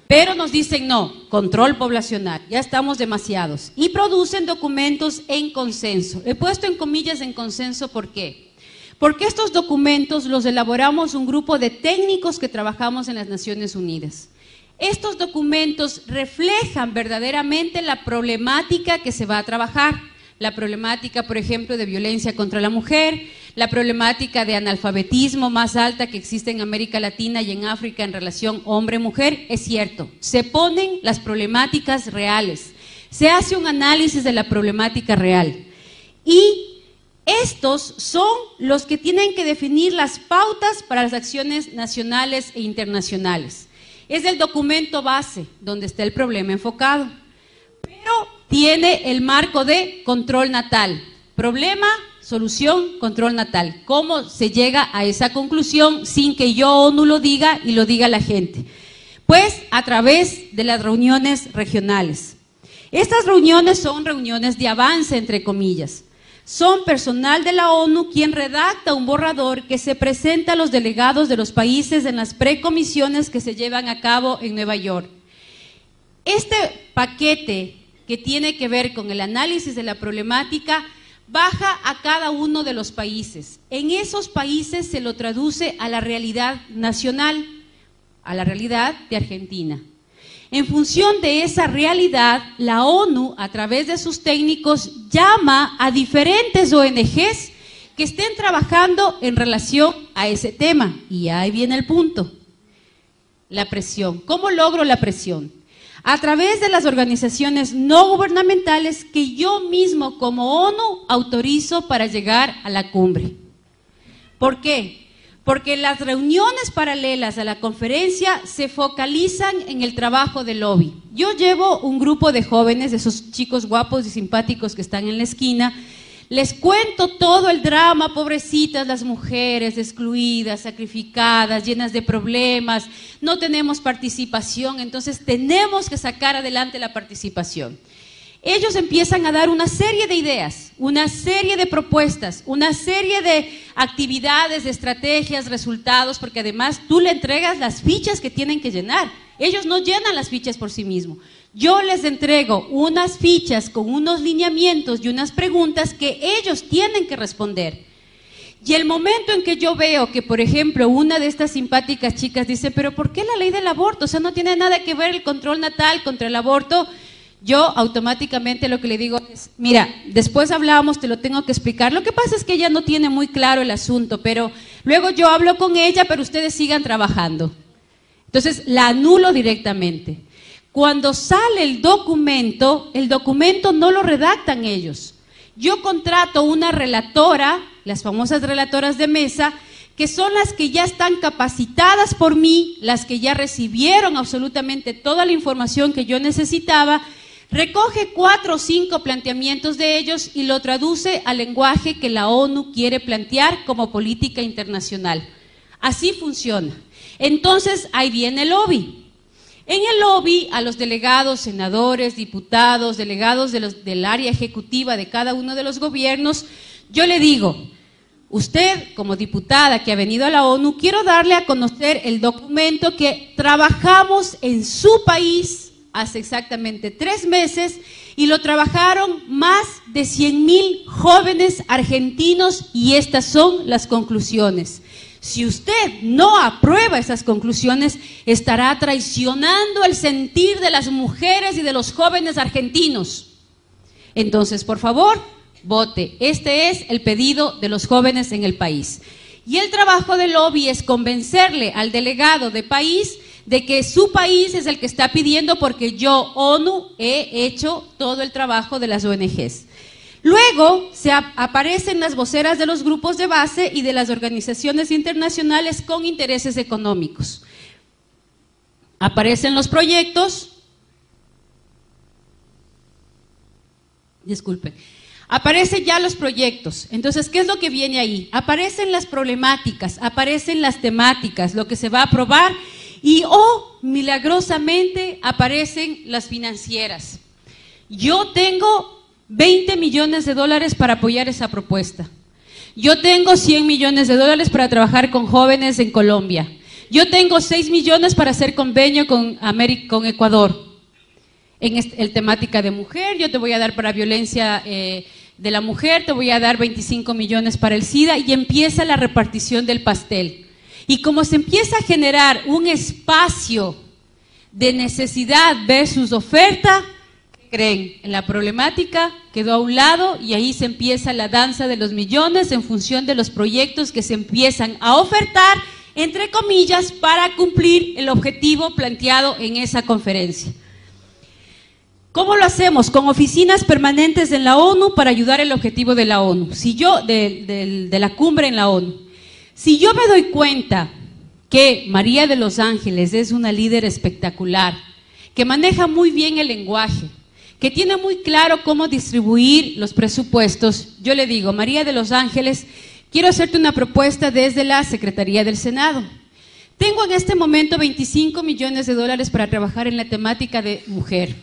[SPEAKER 1] Pero nos dicen no, control poblacional, ya estamos demasiados. Y producen documentos en consenso. He puesto en comillas en consenso, ¿por qué? Porque estos documentos los elaboramos un grupo de técnicos que trabajamos en las Naciones Unidas. Estos documentos reflejan verdaderamente la problemática que se va a trabajar. La problemática, por ejemplo, de violencia contra la mujer, la problemática de analfabetismo más alta que existe en América Latina y en África en relación hombre-mujer, es cierto. Se ponen las problemáticas reales, se hace un análisis de la problemática real. Y estos son los que tienen que definir las pautas para las acciones nacionales e internacionales. Es el documento base donde está el problema enfocado, pero tiene el marco de control natal. Problema, solución, control natal. ¿Cómo se llega a esa conclusión sin que yo ONU lo diga y lo diga la gente? Pues a través de las reuniones regionales. Estas reuniones son reuniones de avance, entre comillas. Son personal de la ONU quien redacta un borrador que se presenta a los delegados de los países en las precomisiones que se llevan a cabo en Nueva York. Este paquete que tiene que ver con el análisis de la problemática baja a cada uno de los países. En esos países se lo traduce a la realidad nacional, a la realidad de Argentina. En función de esa realidad, la ONU, a través de sus técnicos, llama a diferentes ONGs que estén trabajando en relación a ese tema. Y ahí viene el punto, la presión. ¿Cómo logro la presión? A través de las organizaciones no gubernamentales que yo mismo como ONU autorizo para llegar a la cumbre. ¿Por qué? Porque las reuniones paralelas a la conferencia se focalizan en el trabajo de lobby. Yo llevo un grupo de jóvenes, de esos chicos guapos y simpáticos que están en la esquina, les cuento todo el drama, pobrecitas las mujeres, excluidas, sacrificadas, llenas de problemas, no tenemos participación, entonces tenemos que sacar adelante la participación. Ellos empiezan a dar una serie de ideas, una serie de propuestas, una serie de actividades, de estrategias, resultados, porque además tú le entregas las fichas que tienen que llenar. Ellos no llenan las fichas por sí mismos. Yo les entrego unas fichas con unos lineamientos y unas preguntas que ellos tienen que responder. Y el momento en que yo veo que, por ejemplo, una de estas simpáticas chicas dice, pero ¿por qué la ley del aborto? O sea, no tiene nada que ver el control natal contra el aborto. Yo automáticamente lo que le digo es, mira, después hablábamos, te lo tengo que explicar. Lo que pasa es que ella no tiene muy claro el asunto, pero luego yo hablo con ella, pero ustedes sigan trabajando. Entonces, la anulo directamente. Cuando sale el documento no lo redactan ellos. Yo contrato una relatora, las famosas relatoras de mesa, que son las que ya están capacitadas por mí, las que ya recibieron absolutamente toda la información que yo necesitaba, recoge 4 o 5 planteamientos de ellos y lo traduce al lenguaje que la ONU quiere plantear como política internacional. Así funciona. Entonces, ahí viene el lobby. En el lobby, a los delegados, senadores, diputados, delegados del área ejecutiva de cada uno de los gobiernos, yo le digo, usted como diputada que ha venido a la ONU, quiero darle a conocer el documento que trabajamos en su país hace exactamente 3 meses y lo trabajaron más de 100,000 jóvenes argentinos y estas son las conclusiones. Si usted no aprueba esas conclusiones, estará traicionando el sentir de las mujeres y de los jóvenes argentinos. Entonces, por favor, vote. Este es el pedido de los jóvenes en el país. Y el trabajo del lobby es convencerle al delegado de país de que su país es el que está pidiendo porque yo, ONU, he hecho todo el trabajo de las ONGs. Luego aparecen las voceras de los grupos de base y de las organizaciones internacionales con intereses económicos. Aparecen los proyectos, disculpen, aparecen ya los proyectos. Entonces, ¿qué es lo que viene ahí? Aparecen las problemáticas, aparecen las temáticas, lo que se va a aprobar y, milagrosamente, aparecen las financieras. Yo tengo 20 millones de dólares para apoyar esa propuesta. Yo tengo 100 millones de dólares para trabajar con jóvenes en Colombia. Yo tengo 6 millones para hacer convenio con Ecuador. En el temática de mujer, yo te voy a dar para violencia de la mujer, te voy a dar 25 millones para el SIDA y empieza la repartición del pastel. Y como se empieza a generar un espacio de necesidad versus oferta, creen, en la problemática quedó a un lado y ahí se empieza la danza de los millones en función de los proyectos que se empiezan a ofertar, entre comillas, para cumplir el objetivo planteado en esa conferencia. ¿Cómo lo hacemos? Con oficinas permanentes en la ONU para ayudar el objetivo de la ONU, de la cumbre en la ONU. Si yo me doy cuenta que María de los Ángeles es una líder espectacular, que maneja muy bien el lenguaje, que tiene muy claro cómo distribuir los presupuestos, yo le digo, María de los Ángeles, quiero hacerte una propuesta desde la Secretaría del Senado. Tengo en este momento 25 millones de dólares para trabajar en la temática de mujer,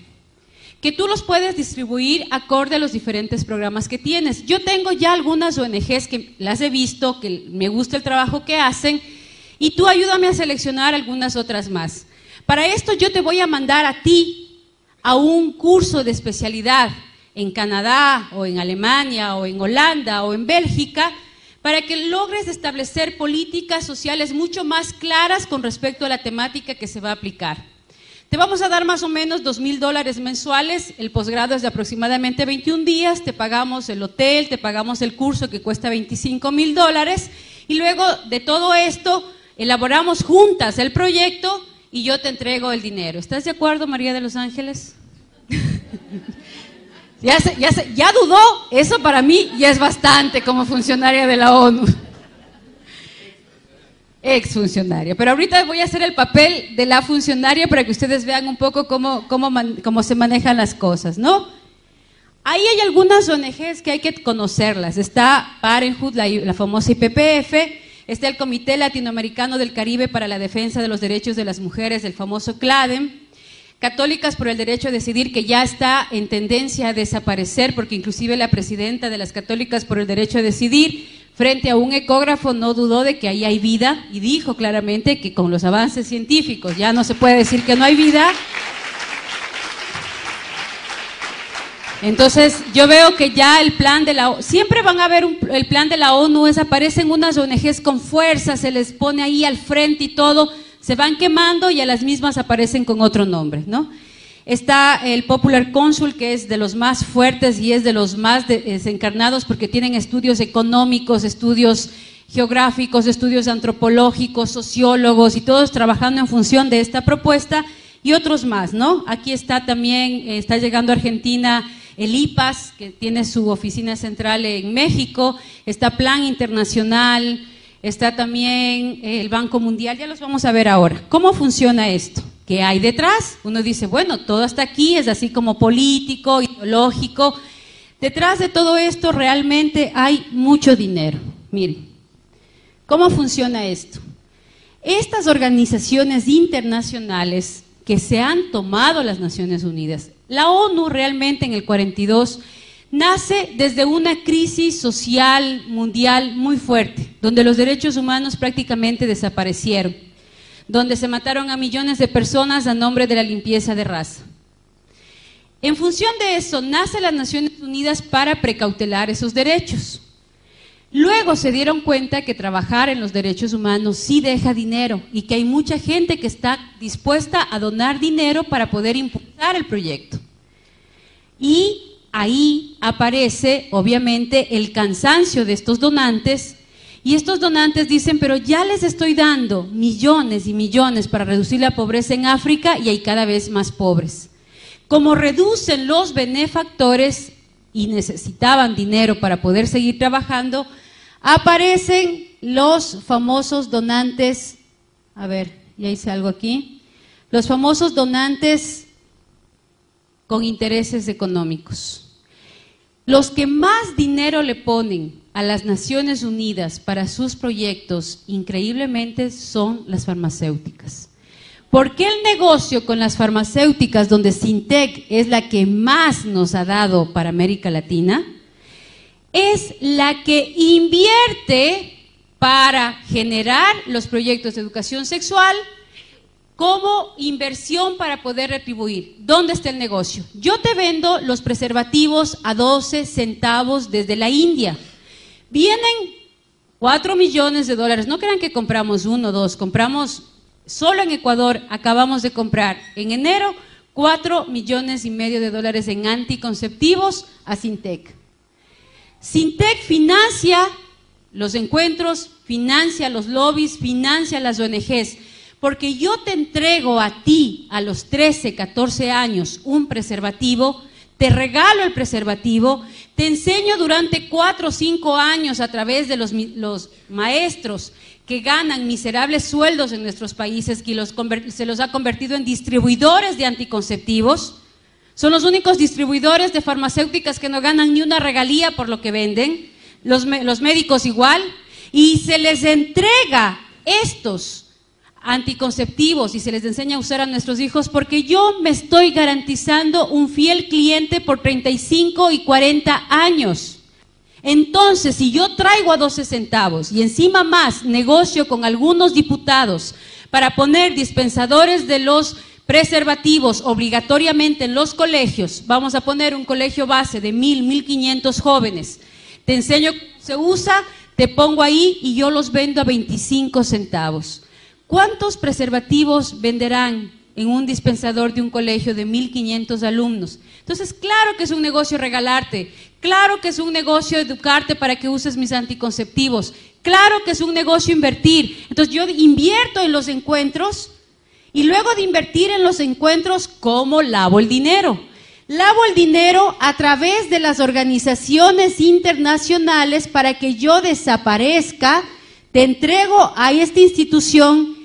[SPEAKER 1] que tú los puedes distribuir acorde a los diferentes programas que tienes. Yo tengo ya algunas ONGs que las he visto, que me gusta el trabajo que hacen, y tú ayúdame a seleccionar algunas otras más. Para esto yo te voy a mandar a ti a un curso de especialidad en Canadá o en Alemania o en Holanda o en Bélgica para que logres establecer políticas sociales mucho más claras con respecto a la temática que se va a aplicar. Te vamos a dar más o menos $2,000 mensuales, el posgrado es de aproximadamente 21 días, te pagamos el hotel, te pagamos el curso que cuesta $25,000 y luego de todo esto elaboramos juntas el proyecto y yo te entrego el dinero. ¿Estás de acuerdo, María de los Ángeles? Ya dudó, eso para mí ya es bastante como funcionaria de la ONU. Exfuncionaria, pero ahorita voy a hacer el papel de la funcionaria para que ustedes vean un poco cómo se manejan las cosas, ¿no? Ahí hay algunas ONGs que hay que conocerlas. Está Parenthood, la famosa IPPF, está el Comité Latinoamericano del Caribe para la Defensa de los Derechos de las Mujeres, el famoso CLADEM, Católicas por el Derecho a Decidir, que ya está en tendencia a desaparecer, porque inclusive la presidenta de las Católicas por el Derecho a Decidir, frente a un ecógrafo, no dudó de que ahí hay vida y dijo claramente que con los avances científicos ya no se puede decir que no hay vida. Entonces, yo veo que ya el plan de la ONU, siempre van a ver el plan de la ONU, aparecen unas ONGs con fuerza, se les pone ahí al frente y todo, se van quemando y a las mismas aparecen con otro nombre, ¿no? Está el Popular Council, que es de los más fuertes y es de los más desencarnados porque tienen estudios económicos, estudios geográficos, estudios antropológicos, sociólogos y todos trabajando en función de esta propuesta y otros más, ¿no? Aquí está también, está llegando a Argentina el IPAS, que tiene su oficina central en México, está Plan Internacional, está también el Banco Mundial, ya los vamos a ver ahora. ¿Cómo funciona esto? ¿Qué hay detrás? Uno dice, bueno, todo hasta aquí es así como político, ideológico. Detrás de todo esto realmente hay mucho dinero. Miren, ¿cómo funciona esto? Estas organizaciones internacionales que se han tomado las Naciones Unidas, la ONU realmente en el 42 nace desde una crisis social mundial muy fuerte, donde los derechos humanos prácticamente desaparecieron, donde se mataron a millones de personas a nombre de la limpieza de raza. En función de eso, nace las Naciones Unidas para precautelar esos derechos. Luego se dieron cuenta que trabajar en los derechos humanos sí deja dinero y que hay mucha gente que está dispuesta a donar dinero para poder impulsar el proyecto. Y ahí aparece, obviamente, el cansancio de estos donantes. Y estos donantes dicen, pero ya les estoy dando millones y millones para reducir la pobreza en África y hay cada vez más pobres. Como reducen los benefactores y necesitaban dinero para poder seguir trabajando, aparecen los famosos donantes, a ver, ya hice algo aquí, los famosos donantes con intereses económicos. Los que más dinero le ponen a las Naciones Unidas para sus proyectos, increíblemente, son las farmacéuticas. ¿Por qué el negocio con las farmacéuticas, donde Sintec es la que más nos ha dado para América Latina? Es la que invierte para generar los proyectos de educación sexual como inversión para poder retribuir. ¿Dónde está el negocio? Yo te vendo los preservativos a 12 centavos desde la India. Vienen 4 millones de dólares. No crean que compramos 1 o 2, compramos, solo en Ecuador acabamos de comprar en enero 4,5 millones de dólares en anticonceptivos a Sintec. Sintec financia los encuentros, financia los lobbies, financia las ONGs, porque yo te entrego a ti a los 13, 14 años un preservativo, te regalo el preservativo, te enseño durante 4 o 5 años a través de los maestros que ganan miserables sueldos en nuestros países, que se los ha convertido en distribuidores de anticonceptivos. Son los únicos distribuidores de farmacéuticas que no ganan ni una regalía por lo que venden, los médicos igual, y se les entrega estos anticonceptivos y se les enseña a usar a nuestros hijos porque yo me estoy garantizando un fiel cliente por 35 y 40 años. Entonces, si yo traigo a 12 centavos y encima más negocio con algunos diputados para poner dispensadores de los preservativos obligatoriamente en los colegios, vamos a poner un colegio base de 1,500 jóvenes, te enseño cómo se usa, te pongo ahí y yo los vendo a 25 centavos. ¿Cuántos preservativos venderán en un dispensador de un colegio de 1,500 alumnos? Entonces, claro que es un negocio regalarte, claro que es un negocio educarte para que uses mis anticonceptivos, claro que es un negocio invertir. Entonces, yo invierto en los encuentros y luego de invertir en los encuentros, ¿cómo lavo el dinero? Lavo el dinero a través de las organizaciones internacionales para que yo desaparezca, te entrego a esta institución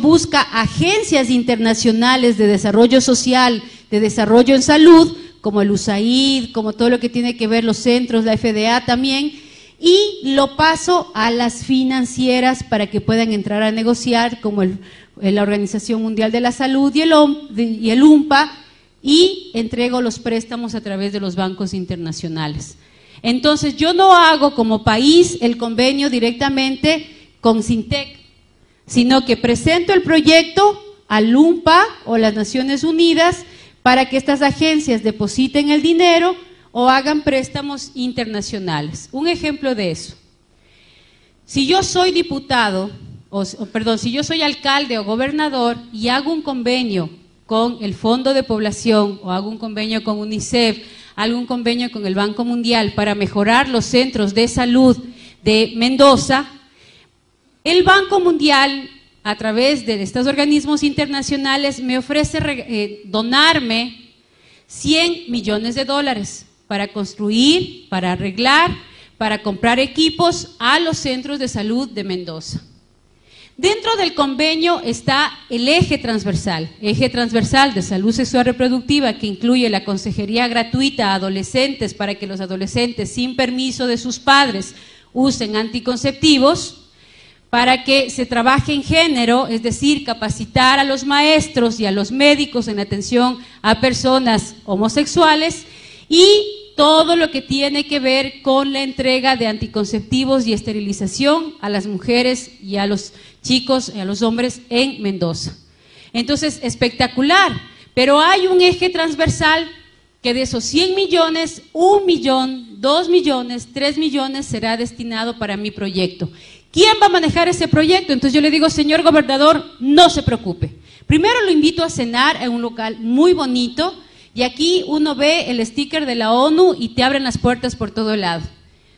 [SPEAKER 1] busca agencias internacionales de desarrollo social, de desarrollo en salud, como el USAID, como todo lo que tiene que ver los centros, la FDA también, y lo paso a las financieras para que puedan entrar a negociar, como la Organización Mundial de la Salud y el UNPA, y entrego los préstamos a través de los bancos internacionales. Entonces, yo no hago como país el convenio directamente con Sintec, sino que presento el proyecto al UNPA o las Naciones Unidas para que estas agencias depositen el dinero o hagan préstamos internacionales. Un ejemplo de eso. Si yo soy diputado, si yo soy alcalde o gobernador y hago un convenio con el Fondo de Población o hago un convenio con UNICEF, hago un convenio con el Banco Mundial para mejorar los centros de salud de Mendoza, el Banco Mundial, a través de estos organismos internacionales, me ofrece donarme 100 millones de dólares para construir, para arreglar, para comprar equipos a los centros de salud de Mendoza. Dentro del convenio está el eje transversal de salud sexual reproductiva, que incluye la consejería gratuita a adolescentes para que los adolescentes sin permiso de sus padres usen anticonceptivos, para que se trabaje en género, es decir, capacitar a los maestros y a los médicos en atención a personas homosexuales, y todo lo que tiene que ver con la entrega de anticonceptivos y esterilización a las mujeres y a los chicos y a los hombres en Mendoza. Entonces, espectacular, pero hay un eje transversal que de esos 100 millones, 1 millón, 2 millones, 3 millones será destinado para mi proyecto. ¿Quién va a manejar ese proyecto? Entonces yo le digo, señor gobernador, no se preocupe. Primero lo invito a cenar en un local muy bonito, y aquí uno ve el sticker de la ONU y te abren las puertas por todo lado.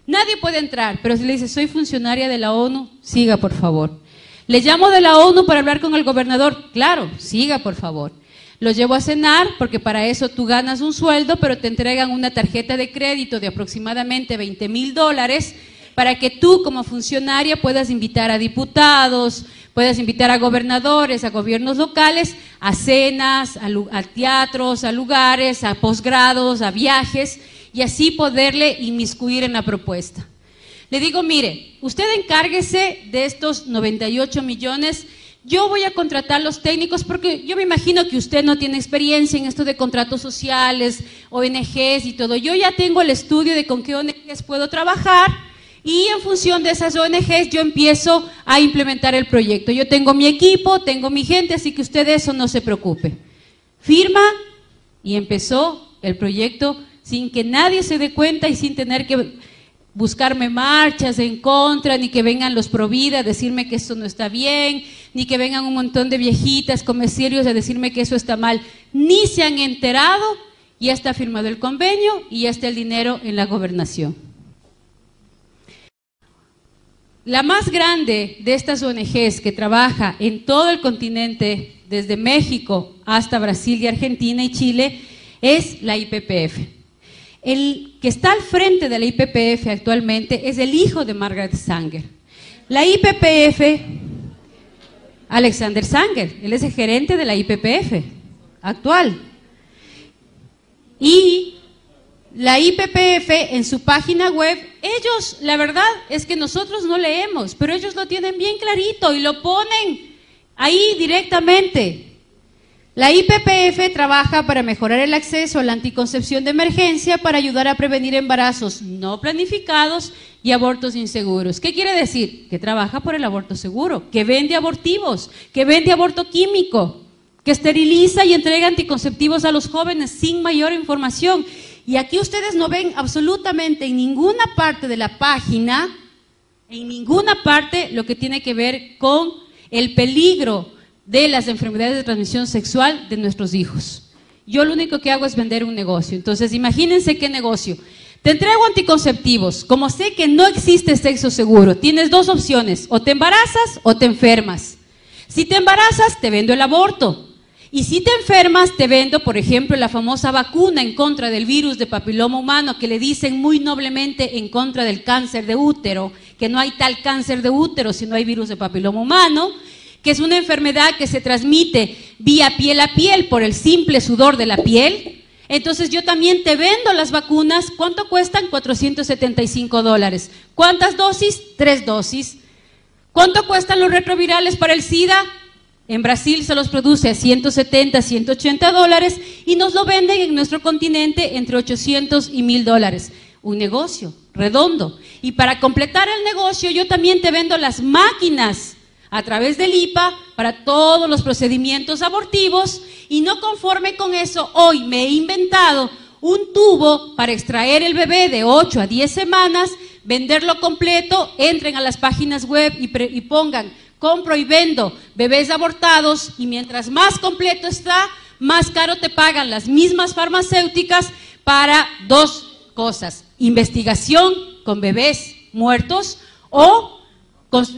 [SPEAKER 1] Nadie puede entrar, pero si le dice, soy funcionaria de la ONU, siga por favor. Le llamo de la ONU para hablar con el gobernador, claro, siga por favor. Lo llevo a cenar, porque para eso tú ganas un sueldo, pero te entregan una tarjeta de crédito de aproximadamente $20,000, para que tú como funcionaria puedas invitar a diputados, puedas invitar a gobernadores, a gobiernos locales, a cenas, a teatros, a lugares, a posgrados, a viajes, y así poderle inmiscuir en la propuesta. Le digo, mire, usted encárguese de estos 98 millones, yo voy a contratar los técnicos, porque yo me imagino que usted no tiene experiencia en esto de contratos sociales, ONGs y todo. Yo ya tengo el estudio de con qué ONGs puedo trabajar, y en función de esas ONGs yo empiezo a implementar el proyecto. Yo tengo mi equipo, tengo mi gente, así que usted de eso no se preocupe. Firma, y empezó el proyecto sin que nadie se dé cuenta y sin tener que buscarme marchas en contra, ni que vengan los Provida a decirme que esto no está bien, ni que vengan un montón de viejitas comerciarios a decirme que eso está mal. Ni se han enterado, ya está firmado el convenio y ya está el dinero en la gobernación. La más grande de estas ONGs que trabaja en todo el continente, desde México hasta Brasil y Argentina y Chile, es la IPPF. El que está al frente de la IPPF actualmente es el hijo de Margaret Sanger. La IPPF, Alexander Sanger, él es el gerente de la IPPF actual. Y la IPPF en su página web, ellos, la verdad es que nosotros no leemos, pero ellos lo tienen bien clarito y lo ponen ahí directamente. La IPPF trabaja para mejorar el acceso a la anticoncepción de emergencia para ayudar a prevenir embarazos no planificados y abortos inseguros. ¿Qué quiere decir? Que trabaja por el aborto seguro, que vende abortivos, que vende aborto químico, que esteriliza y entrega anticonceptivos a los jóvenes sin mayor información. Y aquí ustedes no ven absolutamente en ninguna parte de la página, en ninguna parte, lo que tiene que ver con el peligro de las enfermedades de transmisión sexual de nuestros hijos. Yo lo único que hago es vender un negocio. Entonces, imagínense qué negocio. Te entrego anticonceptivos. Como sé que no existe sexo seguro, tienes dos opciones: o te embarazas o te enfermas. Si te embarazas, te vendo el aborto. Y si te enfermas, te vendo, por ejemplo, la famosa vacuna en contra del virus de papiloma humano, que le dicen muy noblemente en contra del cáncer de útero, que no hay tal cáncer de útero si no hay virus de papiloma humano, que es una enfermedad que se transmite vía piel a piel por el simple sudor de la piel. Entonces yo también te vendo las vacunas. ¿Cuánto cuestan? $475. ¿Cuántas dosis? 3 dosis. ¿Cuánto cuestan los retrovirales para el SIDA? En Brasil se los produce a $170, $180 y nos lo venden en nuestro continente entre $800 y $1,000. Un negocio redondo. Y para completar el negocio, yo también te vendo las máquinas a través del IPA para todos los procedimientos abortivos, y no conforme con eso, hoy me he inventado un tubo para extraer el bebé de 8 a 10 semanas, venderlo completo. Entren a las páginas web y pongan compro y vendo bebés abortados, y mientras más completo está, más caro te pagan las mismas farmacéuticas para dos cosas: investigación con bebés muertos o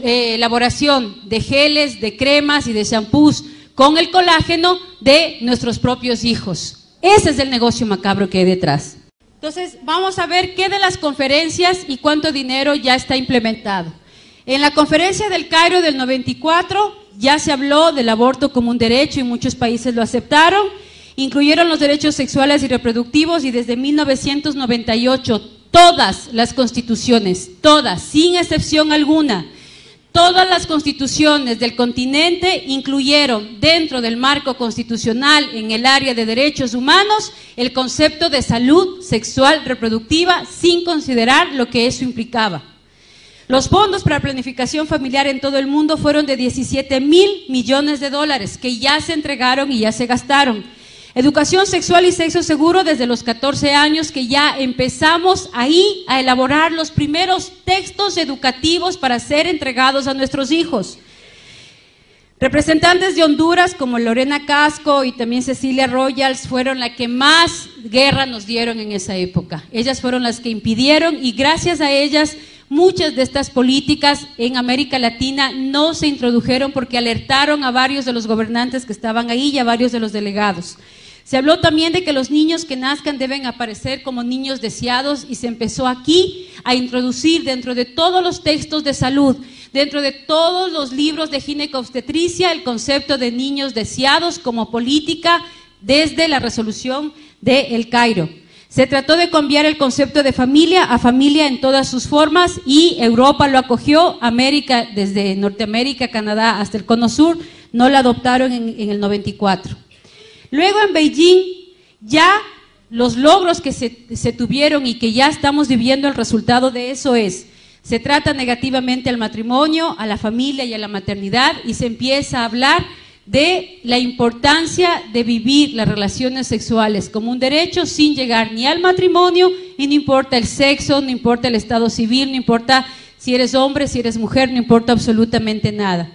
[SPEAKER 1] elaboración de geles, de cremas y de shampoos con el colágeno de nuestros propios hijos. Ese es el negocio macabro que hay detrás. Entonces, vamos a ver qué de las conferencias y cuánto dinero ya está implementado. En la conferencia del Cairo del 94 ya se habló del aborto como un derecho y muchos países lo aceptaron. Incluyeron los derechos sexuales y reproductivos, y desde 1998 todas las constituciones, todas, sin excepción alguna, todas las constituciones del continente incluyeron dentro del marco constitucional en el área de derechos humanos el concepto de salud sexual reproductiva, sin considerar lo que eso implicaba. Los fondos para planificación familiar en todo el mundo fueron de 17.000 millones de dólares que ya se entregaron y ya se gastaron. Educación sexual y sexo seguro desde los 14 años, que ya empezamos ahí a elaborar los primeros textos educativos para ser entregados a nuestros hijos. Representantes de Honduras como Lorena Casco y también Cecilia Royals fueron las que más guerra nos dieron en esa época. Ellas fueron las que impidieron, y gracias a ellas muchas de estas políticas en América Latina no se introdujeron, porque alertaron a varios de los gobernantes que estaban ahí y a varios de los delegados. Se habló también de que los niños que nazcan deben aparecer como niños deseados, y se empezó aquí a introducir dentro de todos los textos de salud, dentro de todos los libros de ginecobstetricia, el concepto de niños deseados como política desde la resolución de El Cairo. Se trató de cambiar el concepto de familia a familia en todas sus formas, y Europa lo acogió. América, desde Norteamérica, Canadá hasta el Cono Sur, no la adoptaron en el 94. Luego en Beijing, ya los logros que se tuvieron y que ya estamos viviendo el resultado de eso se trata negativamente al matrimonio, a la familia y a la maternidad, y se empieza a hablar de la importancia de vivir las relaciones sexuales como un derecho sin llegar ni al matrimonio, y no importa el sexo, no importa el estado civil, no importa si eres hombre, si eres mujer, no importa absolutamente nada.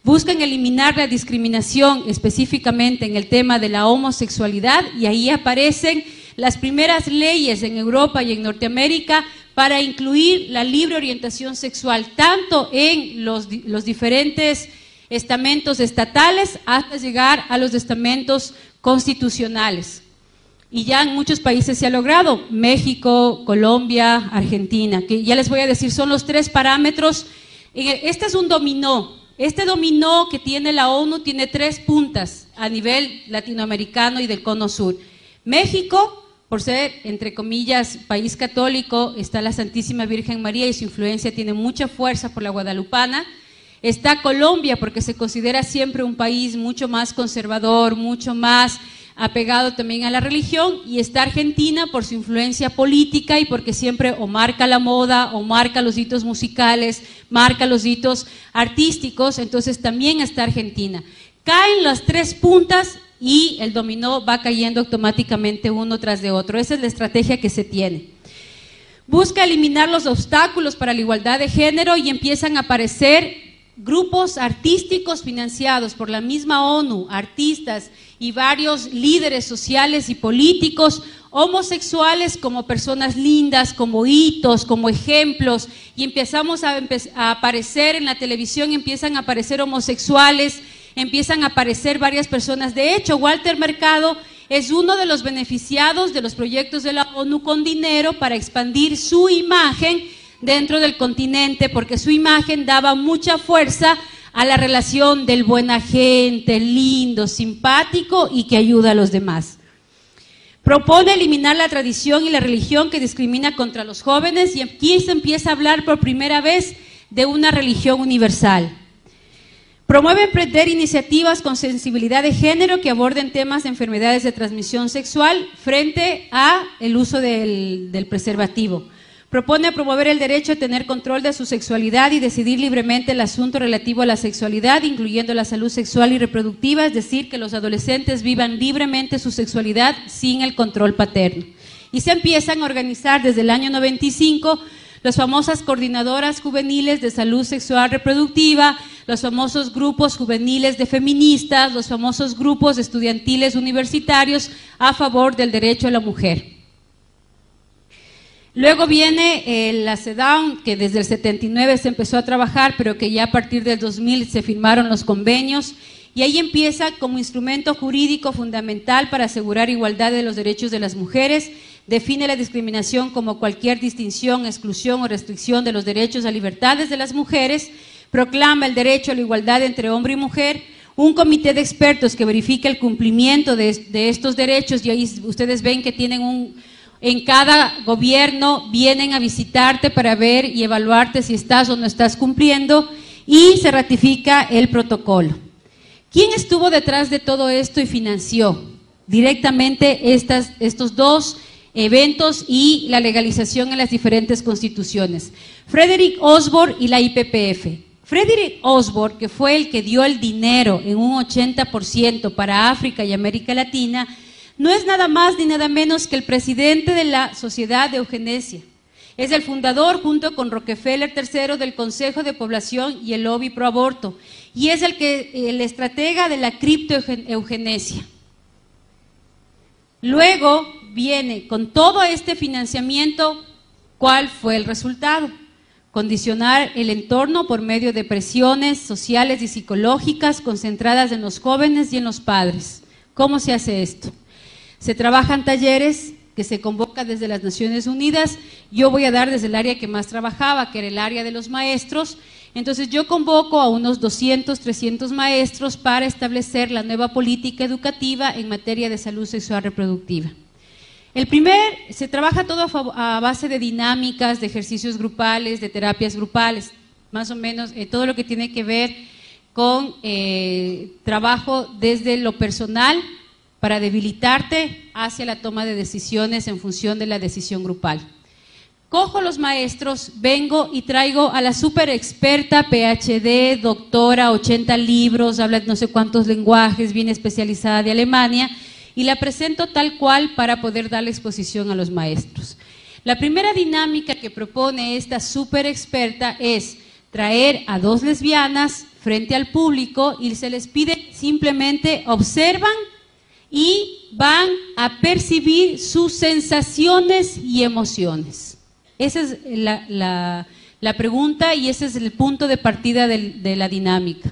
[SPEAKER 1] Buscan eliminar la discriminación específicamente en el tema de la homosexualidad, y ahí aparecen las primeras leyes en Europa y en Norteamérica para incluir la libre orientación sexual, tanto en los diferentes estamentos estatales hasta llegar a los estamentos constitucionales. Y ya en muchos países se ha logrado: México, Colombia, Argentina, que ya les voy a decir, son los 3 parámetros. Este es un dominó. Este dominó que tiene la ONU tiene 3 puntas a nivel latinoamericano y del Cono Sur. México, por ser, entre comillas, país católico, está la Santísima Virgen María y su influencia tiene mucha fuerza por la guadalupana. Está Colombia, porque se considera siempre un país mucho más conservador, mucho más apegado también a la religión, y está Argentina por su influencia política y porque siempre o marca la moda, o marca los hitos musicales, marca los hitos artísticos. Entonces también está Argentina. Caen las 3 puntas y el dominó va cayendo automáticamente uno tras de otro. Esa es la estrategia que se tiene. Busca eliminar los obstáculos para la igualdad de género, y empiezan a aparecer grupos artísticos financiados por la misma ONU, artistas y varios líderes sociales y políticos, homosexuales como personas lindas, como hitos, como ejemplos, y empezamos a aparecer en la televisión, empiezan a aparecer homosexuales, empiezan a aparecer varias personas. De hecho, Walter Mercado es uno de los beneficiados de los proyectos de la ONU con dinero para expandir su imagen dentro del continente, porque su imagen daba mucha fuerza a la relación del buena gente, lindo, simpático y que ayuda a los demás. Propone eliminar la tradición y la religión que discrimina contra los jóvenes, y aquí se empieza a hablar por primera vez de una religión universal. Promueve emprender iniciativas con sensibilidad de género que aborden temas de enfermedades de transmisión sexual frente a el uso del preservativo. Propone promover el derecho a tener control de su sexualidad y decidir libremente el asunto relativo a la sexualidad, incluyendo la salud sexual y reproductiva, es decir, que los adolescentes vivan libremente su sexualidad sin el control paterno. Y se empiezan a organizar desde el año 95 las famosas coordinadoras juveniles de salud sexual reproductiva, los famosos grupos juveniles de feministas, los famosos grupos estudiantiles universitarios a favor del derecho a la mujer. Luego viene la CEDAW, que desde el 79 se empezó a trabajar, pero que ya a partir del 2000 se firmaron los convenios, y ahí empieza como instrumento jurídico fundamental para asegurar igualdad de los derechos de las mujeres. Define la discriminación como cualquier distinción, exclusión o restricción de los derechos a libertades de las mujeres. Proclama el derecho a la igualdad entre hombre y mujer. Un comité de expertos que verifica el cumplimiento de estos derechos, y ahí ustedes ven que tienen en cada gobierno vienen a visitarte para ver y evaluarte si estás o no estás cumpliendo, y se ratifica el protocolo. ¿Quién estuvo detrás de todo esto y financió directamente estos dos eventos y la legalización en las diferentes constituciones? Frederick Osborne y la IPPF. Frederick Osborne, que fue el que dio el dinero en un 80% para África y América Latina, no es nada más ni nada menos que el presidente de la Sociedad de Eugenesia. Es el fundador, junto con Rockefeller III, del Consejo de Población y el Lobby Pro Aborto, y es el estratega de la criptoeugenesia. Luego viene, con todo este financiamiento, ¿cuál fue el resultado? Condicionar el entorno por medio de presiones sociales y psicológicas concentradas en los jóvenes y en los padres. ¿Cómo se hace esto? Se trabajan talleres que se convoca desde las Naciones Unidas. Yo voy a dar desde el área que más trabajaba, que era el área de los maestros. Entonces yo convoco a unos 200, 300 maestros para establecer la nueva política educativa en materia de salud sexual reproductiva. Se trabaja todo a base de dinámicas, de ejercicios grupales, de terapias grupales, más o menos todo lo que tiene que ver con trabajo desde lo personal, para debilitarte hacia la toma de decisiones en función de la decisión grupal. Cojo los maestros, vengo y traigo a la súper experta, PhD, doctora, 80 libros, habla no sé cuántos lenguajes, bien especializada de Alemania, y la presento tal cual para poder darle exposición a los maestros. La primera dinámica que propone esta súper experta es traer a dos lesbianas frente al público y se les pide simplemente observan y van a percibir sus sensaciones y emociones. Esa es la pregunta y ese es el punto de partida de la dinámica.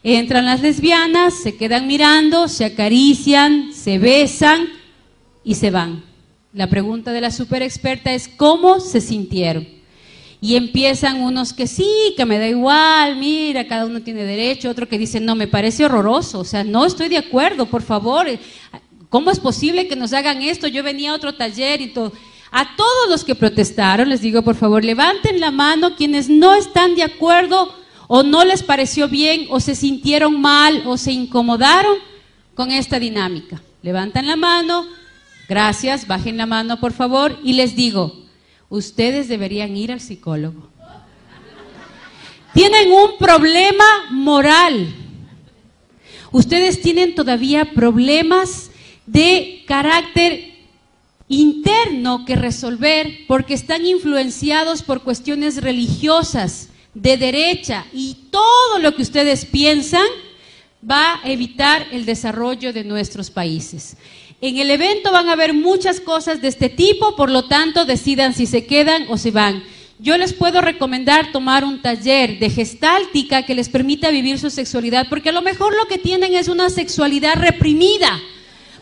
[SPEAKER 1] Entran las lesbianas, se quedan mirando, se acarician, se besan y se van. La pregunta de la super experta es ¿cómo se sintieron? Y empiezan unos que sí, que me da igual, mira, cada uno tiene derecho, otro que dice, no, me parece horroroso, o sea, no estoy de acuerdo, por favor, ¿cómo es posible que nos hagan esto? Yo venía a otro taller y todo. A todos los que protestaron, les digo, por favor, levanten la mano quienes no están de acuerdo o no les pareció bien o se sintieron mal o se incomodaron con esta dinámica. Levantan la mano, gracias, bajen la mano, por favor, y les digo, ustedes deberían ir al psicólogo. Tienen un problema moral. Ustedes tienen todavía problemas de carácter interno que resolver porque están influenciados por cuestiones religiosas, de derecha, y todo lo que ustedes piensan va a evitar el desarrollo de nuestros países. En el evento van a haber muchas cosas de este tipo, por lo tanto decidan si se quedan o se van. Yo les puedo recomendar tomar un taller de gestáltica que les permita vivir su sexualidad, porque a lo mejor lo que tienen es una sexualidad reprimida,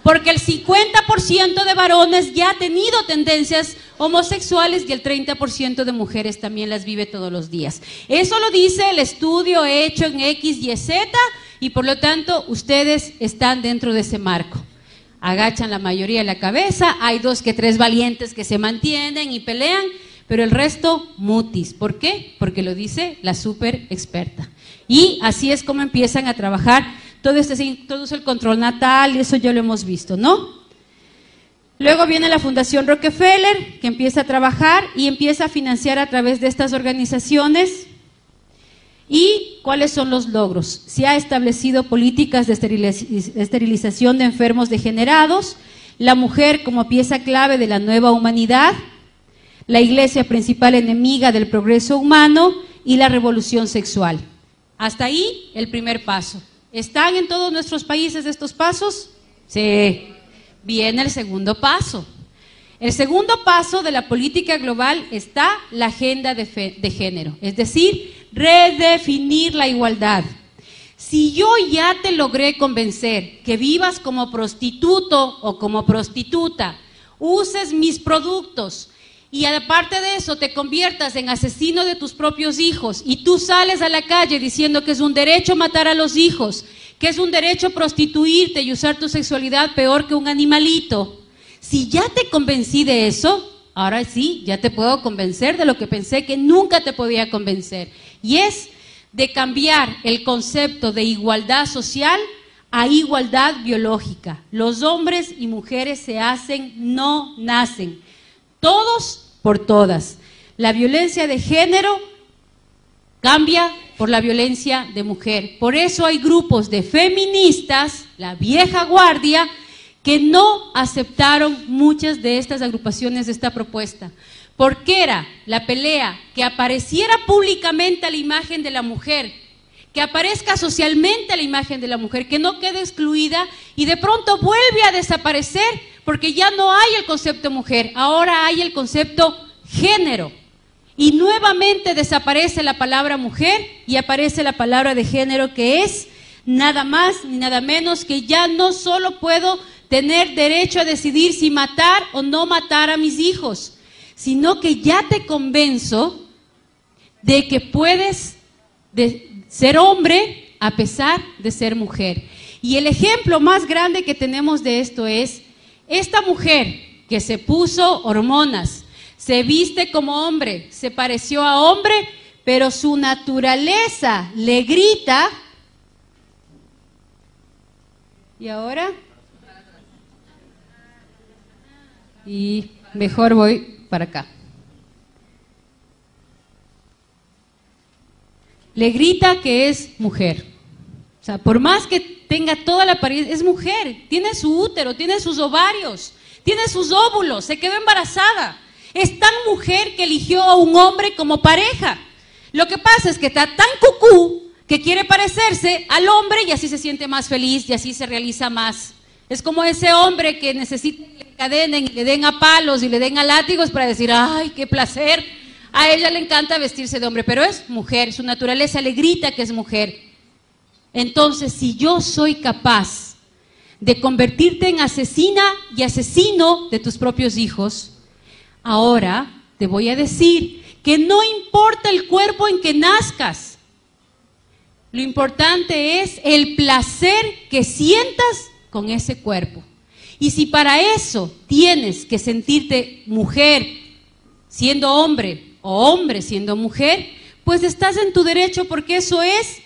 [SPEAKER 1] porque el 50% de varones ya ha tenido tendencias homosexuales y el 30% de mujeres también las vive todos los días. Eso lo dice el estudio hecho en X, Y, Z, y por lo tanto ustedes están dentro de ese marco. Agachan la mayoría de la cabeza, hay 2 que 3 valientes que se mantienen y pelean, pero el resto mutis. ¿Por qué? Porque lo dice la súper experta. Y así es como empiezan a trabajar todo el control natal, y eso ya lo hemos visto, ¿no? Luego viene la Fundación Rockefeller, que empieza a trabajar y empieza a financiar a través de estas organizaciones. ¿Y cuáles son los logros? Se ha establecido políticas de esterilización de enfermos degenerados, la mujer como pieza clave de la nueva humanidad, la iglesia principal enemiga del progreso humano y la revolución sexual. Hasta ahí el primer paso. ¿Están en todos nuestros países estos pasos? Sí. Viene el segundo paso. El segundo paso de la política global está la agenda de género, es decir, redefinir la igualdad. Si yo ya te logré convencer que vivas como prostituto o como prostituta, uses mis productos y aparte de eso te conviertas en asesino de tus propios hijos y tú sales a la calle diciendo que es un derecho matar a los hijos, que es un derecho prostituirte y usar tu sexualidad peor que un animalito, si ya te convencí de eso, ahora sí, ya te puedo convencer de lo que pensé que nunca te podía convencer. Y es de cambiar el concepto de igualdad social a igualdad biológica. Los hombres y mujeres se hacen, no nacen. Todos por todas. La violencia de género cambia por la violencia de mujer. Por eso hay grupos de feministas, la vieja guardia, que no aceptaron muchas de estas agrupaciones de esta propuesta, porque era la pelea que apareciera públicamente la imagen de la mujer, que aparezca socialmente la imagen de la mujer, que no quede excluida y de pronto vuelve a desaparecer porque ya no hay el concepto mujer, ahora hay el concepto género y nuevamente desaparece la palabra mujer y aparece la palabra de género, que es nada más ni nada menos que ya no solo puedo tener derecho a decidir si matar o no matar a mis hijos, sino que ya te convenzo de que puedes ser hombre a pesar de ser mujer. Y el ejemplo más grande que tenemos de esto es esta mujer que se puso hormonas, se viste como hombre, se pareció a hombre, pero su naturaleza le grita. ¿Y ahora? Y mejor voy para acá. Le grita que es mujer. O sea, por más que tenga toda la apariencia, es mujer. Tiene su útero, tiene sus ovarios, tiene sus óvulos, se quedó embarazada. Es tan mujer que eligió a un hombre como pareja. Lo que pasa es que está tan cucú que quiere parecerse al hombre y así se siente más feliz y así se realiza más. Es como ese hombre que necesita que le encadenen y le den a palos y le den a látigos para decir, ¡ay, qué placer! A ella le encanta vestirse de hombre, pero es mujer, su naturaleza le grita que es mujer. Entonces, si yo soy capaz de convertirte en asesina y asesino de tus propios hijos, ahora te voy a decir que no importa el cuerpo en que nazcas, lo importante es el placer que sientas con ese cuerpo. Y si para eso tienes que sentirte mujer siendo hombre o hombre siendo mujer, pues estás en tu derecho porque eso es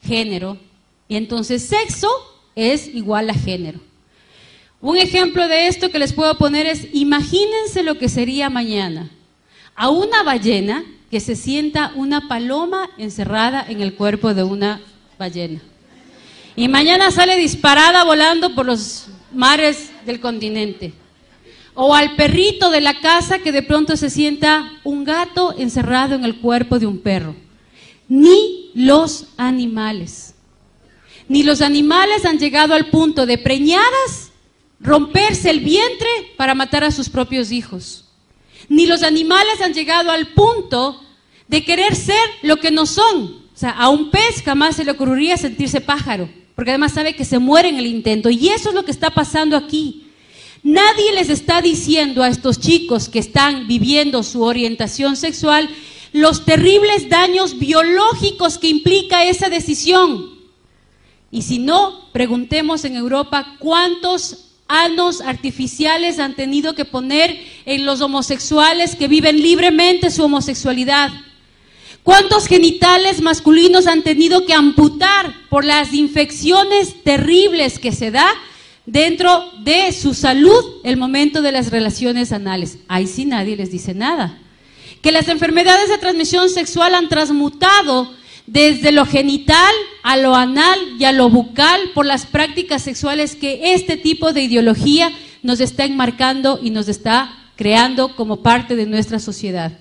[SPEAKER 1] género. Y entonces sexo es igual a género. Un ejemplo de esto que les puedo poner es, imagínense lo que sería mañana a una ballena que se sienta una paloma encerrada en el cuerpo de una ballena. Y mañana sale disparada volando por los mares del continente. O al perrito de la casa que de pronto se sienta un gato encerrado en el cuerpo de un perro. Ni los animales. Ni los animales han llegado al punto de preñadas romperse el vientre para matar a sus propios hijos. Ni los animales han llegado al punto de querer ser lo que no son. O sea, a un pez jamás se le ocurriría sentirse pájaro, porque además sabe que se muere en el intento. Y eso es lo que está pasando aquí. Nadie les está diciendo a estos chicos que están viviendo su orientación sexual los terribles daños biológicos que implica esa decisión. Y si no, preguntemos en Europa cuántos anos artificiales han tenido que poner en los homosexuales que viven libremente su homosexualidad. ¿Cuántos genitales masculinos han tenido que amputar por las infecciones terribles que se da dentro de su salud el momento de las relaciones anales. Ahí sí nadie les dice nada. Que las enfermedades de transmisión sexual han transmutado desde lo genital a lo anal y a lo bucal por las prácticas sexuales que este tipo de ideología nos está enmarcando y nos está creando como parte de nuestra sociedad.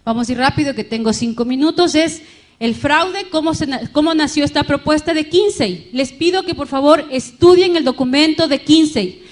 [SPEAKER 1] Vamos a ir rápido, que tengo 5 minutos. Es el fraude, cómo nació esta propuesta de Kinsey. Les pido que por favor estudien el documento de Kinsey.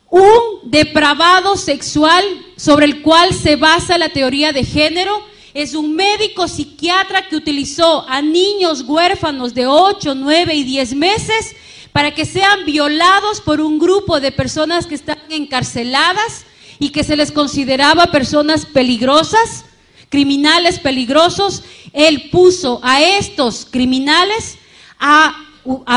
[SPEAKER 1] Un depravado sexual sobre el cual se basa la teoría de género es un médico psiquiatra que utilizó a niños huérfanos de 8, 9 y 10 meses para que sean violados por un grupo de personas que están encarceladas y que se les consideraba personas peligrosas, criminales peligrosos. Él puso a estos criminales a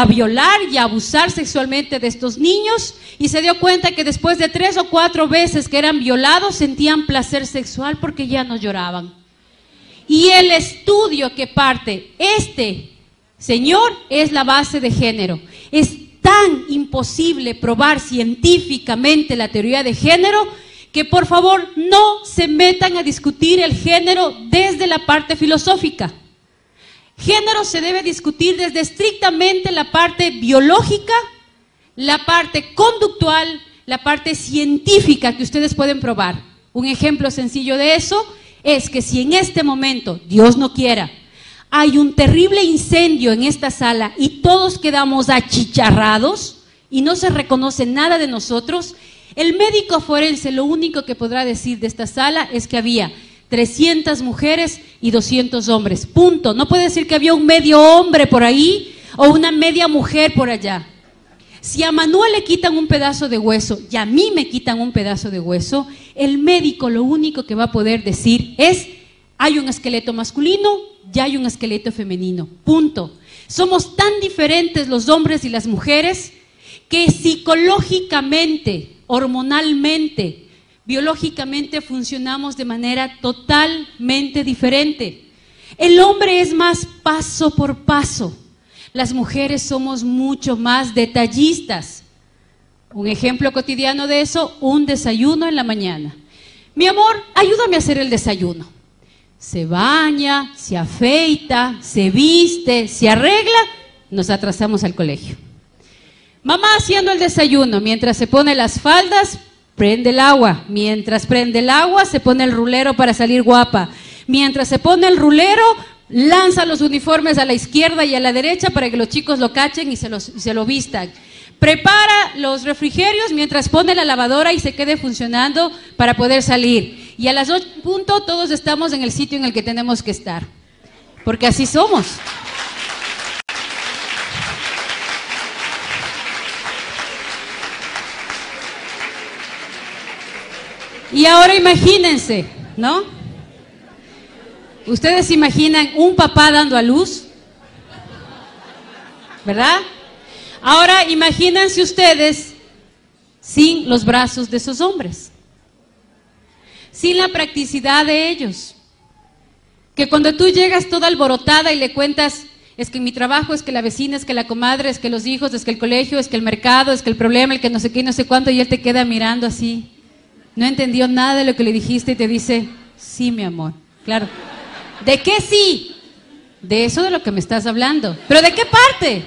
[SPEAKER 1] violar y a abusar sexualmente de estos niños y se dio cuenta que después de 3 o 4 veces que eran violados sentían placer sexual porque ya no lloraban. Y el estudio que parte este señor es la base de género. Es tan imposible probar científicamente la teoría de género que por favor no se metan a discutir el género desde la parte filosófica. Género se debe discutir desde estrictamente la parte biológica, la parte conductual, la parte científica que ustedes pueden probar. Un ejemplo sencillo de eso es que si en este momento, Dios no quiera, hay un terrible incendio en esta sala y todos quedamos achicharrados y no se reconoce nada de nosotros, el médico forense lo único que podrá decir de esta sala es que había 300 mujeres y 200 hombres, punto. No puede decir que había un medio hombre por ahí o una media mujer por allá. Si a Manuel le quitan un pedazo de hueso y a mí me quitan un pedazo de hueso, el médico lo único que va a poder decir es: hay un esqueleto masculino y hay un esqueleto femenino, punto. Somos tan diferentes los hombres y las mujeres que psicológicamente, hormonalmente, biológicamente funcionamos de manera totalmente diferente. El hombre es más paso por paso. Las mujeres somos mucho más detallistas. Un ejemplo cotidiano de eso, un desayuno en la mañana. Mi amor, ayúdame a hacer el desayuno. Se baña, se afeita, se viste, se arregla, nos atrasamos al colegio. Mamá haciendo el desayuno, mientras se pone las faldas, prende el agua. Mientras prende el agua, se pone el rulero para salir guapa. Mientras se pone el rulero, lanza los uniformes a la izquierda y a la derecha para que los chicos lo cachen y se lo vistan. Prepara los refrigerios mientras pone la lavadora y se quede funcionando para poder salir. Y a las 8 en punto todos estamos en el sitio en el que tenemos que estar. Porque así somos. Y ahora imagínense, ¿no? ¿Ustedes se imaginan un papá dando a luz? ¿Verdad? Ahora imagínense ustedes sin los brazos de esos hombres, sin la practicidad de ellos, que cuando tú llegas toda alborotada y le cuentas: es que mi trabajo, es que la vecina, es que la comadre, es que los hijos, es que el colegio, es que el mercado, es que el problema, el que no sé qué y no sé cuánto, y él te queda mirando así, no entendió nada de lo que le dijiste y te dice: sí, mi amor, claro. ¿De qué sí? De eso de lo que me estás hablando. ¿Pero de qué parte?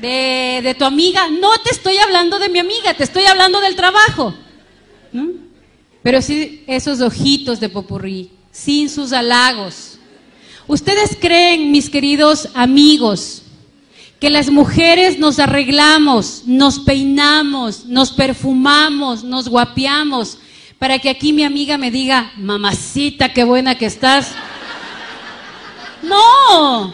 [SPEAKER 1] De tu amiga. No te estoy hablando de mi amiga, te estoy hablando del trabajo, ¿no? Pero sí, esos ojitos de popurrí, sin sus halagos. ¿Ustedes creen, mis queridos amigos, que las mujeres nos arreglamos, nos peinamos, nos perfumamos, nos guapeamos para que aquí mi amiga me diga: mamacita, qué buena que estás? No.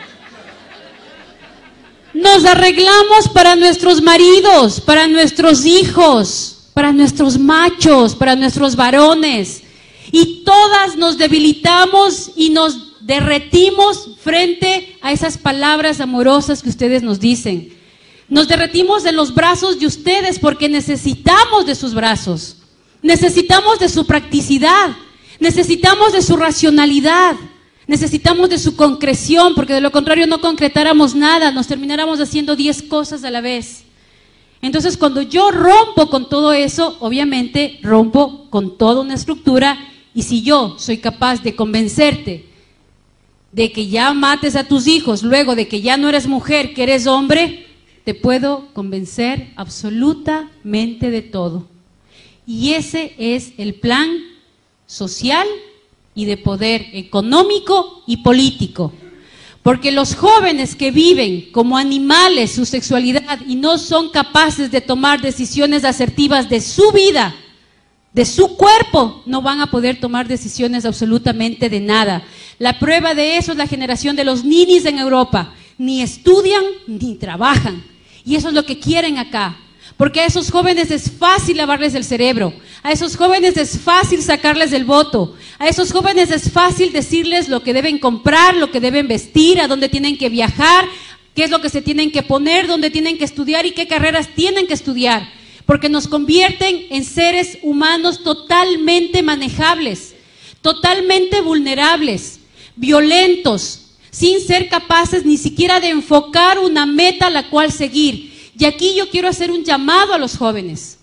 [SPEAKER 1] Nos arreglamos para nuestros maridos, para nuestros hijos, para nuestros machos, para nuestros varones. Y todas nos debilitamos y nos derretimos frente a esas palabras amorosas que ustedes nos dicen. Nos derretimos en los brazos de ustedes porque necesitamos de sus brazos. Necesitamos de su practicidad, necesitamos de su racionalidad, necesitamos de su concreción, porque de lo contrario no concretáramos nada, nos termináramos haciendo 10 cosas a la vez. Entonces, cuando yo rompo con todo eso, obviamente rompo con toda una estructura, y si yo soy capaz de convencerte de que ya mates a tus hijos, luego de que ya no eres mujer, que eres hombre, te puedo convencer absolutamente de todo. Y ese es el plan social y de poder económico y político. Porque los jóvenes que viven como animales su sexualidad y no son capaces de tomar decisiones asertivas de su vida, de su cuerpo, no van a poder tomar decisiones absolutamente de nada. La prueba de eso es la generación de los ninis en Europa. Ni estudian ni trabajan. Y eso es lo que quieren acá. Porque a esos jóvenes es fácil lavarles el cerebro, a esos jóvenes es fácil sacarles el voto, a esos jóvenes es fácil decirles lo que deben comprar, lo que deben vestir, a dónde tienen que viajar, qué es lo que se tienen que poner, dónde tienen que estudiar y qué carreras tienen que estudiar, porque nos convierten en seres humanos totalmente manejables, totalmente vulnerables, violentos, sin ser capaces ni siquiera de enfocar una meta a la cual seguir. Y aquí yo quiero hacer un llamado a los jóvenes.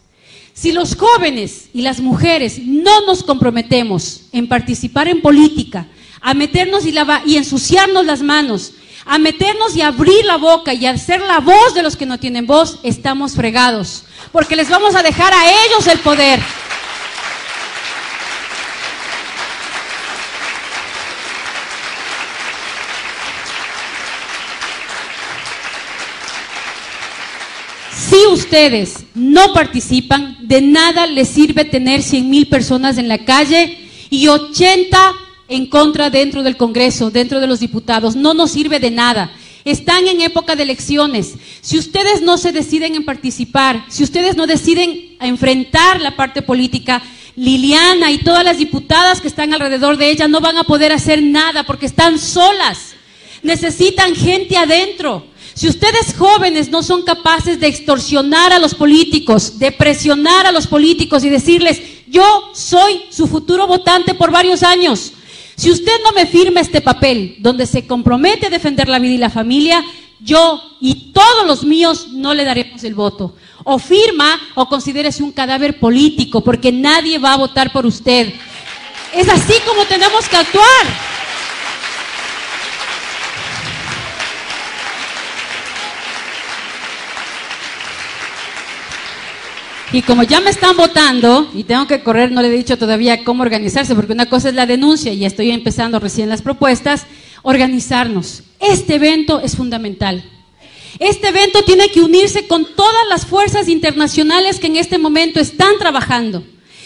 [SPEAKER 1] Si los jóvenes y las mujeres no nos comprometemos en participar en política, a meternos y ensuciarnos las manos, a meternos y abrir la boca y a ser la voz de los que no tienen voz, estamos fregados, porque les vamos a dejar a ellos el poder. Si ustedes no participan, de nada les sirve tener 100,000 personas en la calle y 80 en contra dentro del Congreso, dentro de los diputados. No nos sirve de nada. Están en época de elecciones. Si ustedes no se deciden en participar, si ustedes no deciden a enfrentar la parte política, Liliana y todas las diputadas que están alrededor de ella no van a poder hacer nada porque están solas. Necesitan gente adentro. Si ustedes jóvenes no son capaces de extorsionar a los políticos, de presionar a los políticos y decirles, yo soy su futuro votante por varios años, si usted no me firma este papel donde se compromete a defender la vida y la familia, yo y todos los míos no le daremos el voto. O firma o considérese un cadáver político, porque nadie va a votar por usted. Es así como tenemos que actuar. Y como ya me están votando y tengo que correr, no le he dicho todavía cómo organizarse, porque una cosa es la denuncia y estoy empezando recién las propuestas, organizarnos. Este evento es fundamental. Este evento tiene que unirse con todas las fuerzas internacionales que en este momento están trabajando.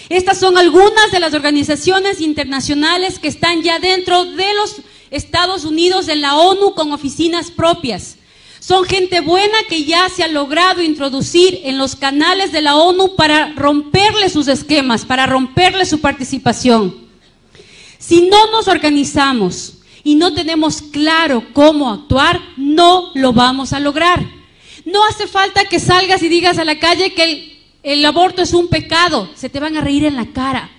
[SPEAKER 1] Estas son algunas de las organizaciones internacionales que están ya dentro de los Estados Unidos, en la ONU, con oficinas propias. Son gente buena que ya se ha logrado introducir en los canales de la ONU para romperle sus esquemas, para romperle su participación. Si no nos organizamos y no tenemos claro cómo actuar, no lo vamos a lograr. No hace falta que salgas y digas a la calle que el aborto es un pecado, se te van a reír en la cara.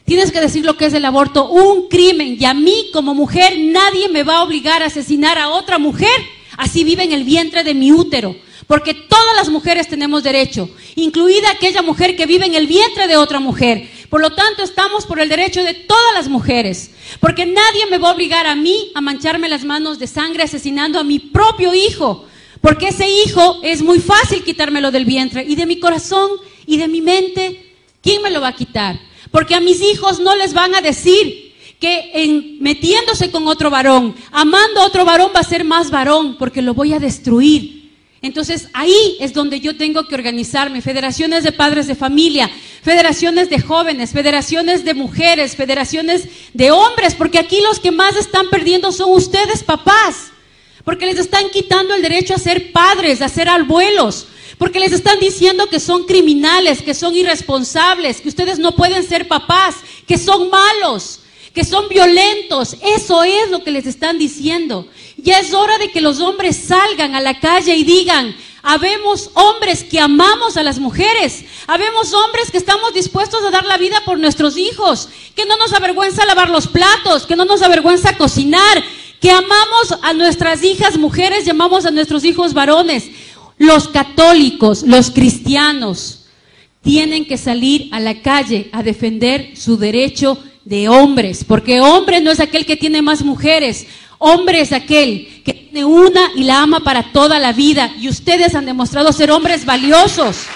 [SPEAKER 1] Tienes que decir lo que es el aborto, un crimen, y a mí como mujer nadie me va a obligar a asesinar a otra mujer. Así vive en el vientre de mi útero, porque todas las mujeres tenemos derecho, incluida aquella mujer que vive en el vientre de otra mujer. Por lo tanto, estamos por el derecho de todas las mujeres, porque nadie me va a obligar a mí a mancharme las manos de sangre asesinando a mi propio hijo, porque ese hijo es muy fácil quitármelo del vientre y de mi corazón y de mi mente. ¿Quién me lo va a quitar? Porque a mis hijos no les van a decir que metiéndose con otro varón, amando a otro varón, va a ser más varón, porque lo voy a destruir. Entonces ahí es donde yo tengo que organizarme. Federaciones de padres de familia, federaciones de jóvenes, federaciones de mujeres, federaciones de hombres, porque aquí los que más están perdiendo son ustedes, papás, porque les están quitando el derecho a ser padres, a ser abuelos, porque les están diciendo que son criminales, que son irresponsables, que ustedes no pueden ser papás, que son malos, que son violentos. Eso es lo que les están diciendo. Ya es hora de que los hombres salgan a la calle y digan, habemos hombres que amamos a las mujeres, habemos hombres que estamos dispuestos a dar la vida por nuestros hijos, que no nos avergüenza lavar los platos, que no nos avergüenza cocinar, que amamos a nuestras hijas mujeres y amamos a nuestros hijos varones. Los católicos, los cristianos, tienen que salir a la calle a defender su derecho de hombres, porque hombre no es aquel que tiene más mujeres, hombre es aquel que tiene una y la ama para toda la vida, y ustedes han demostrado ser hombres valiosos.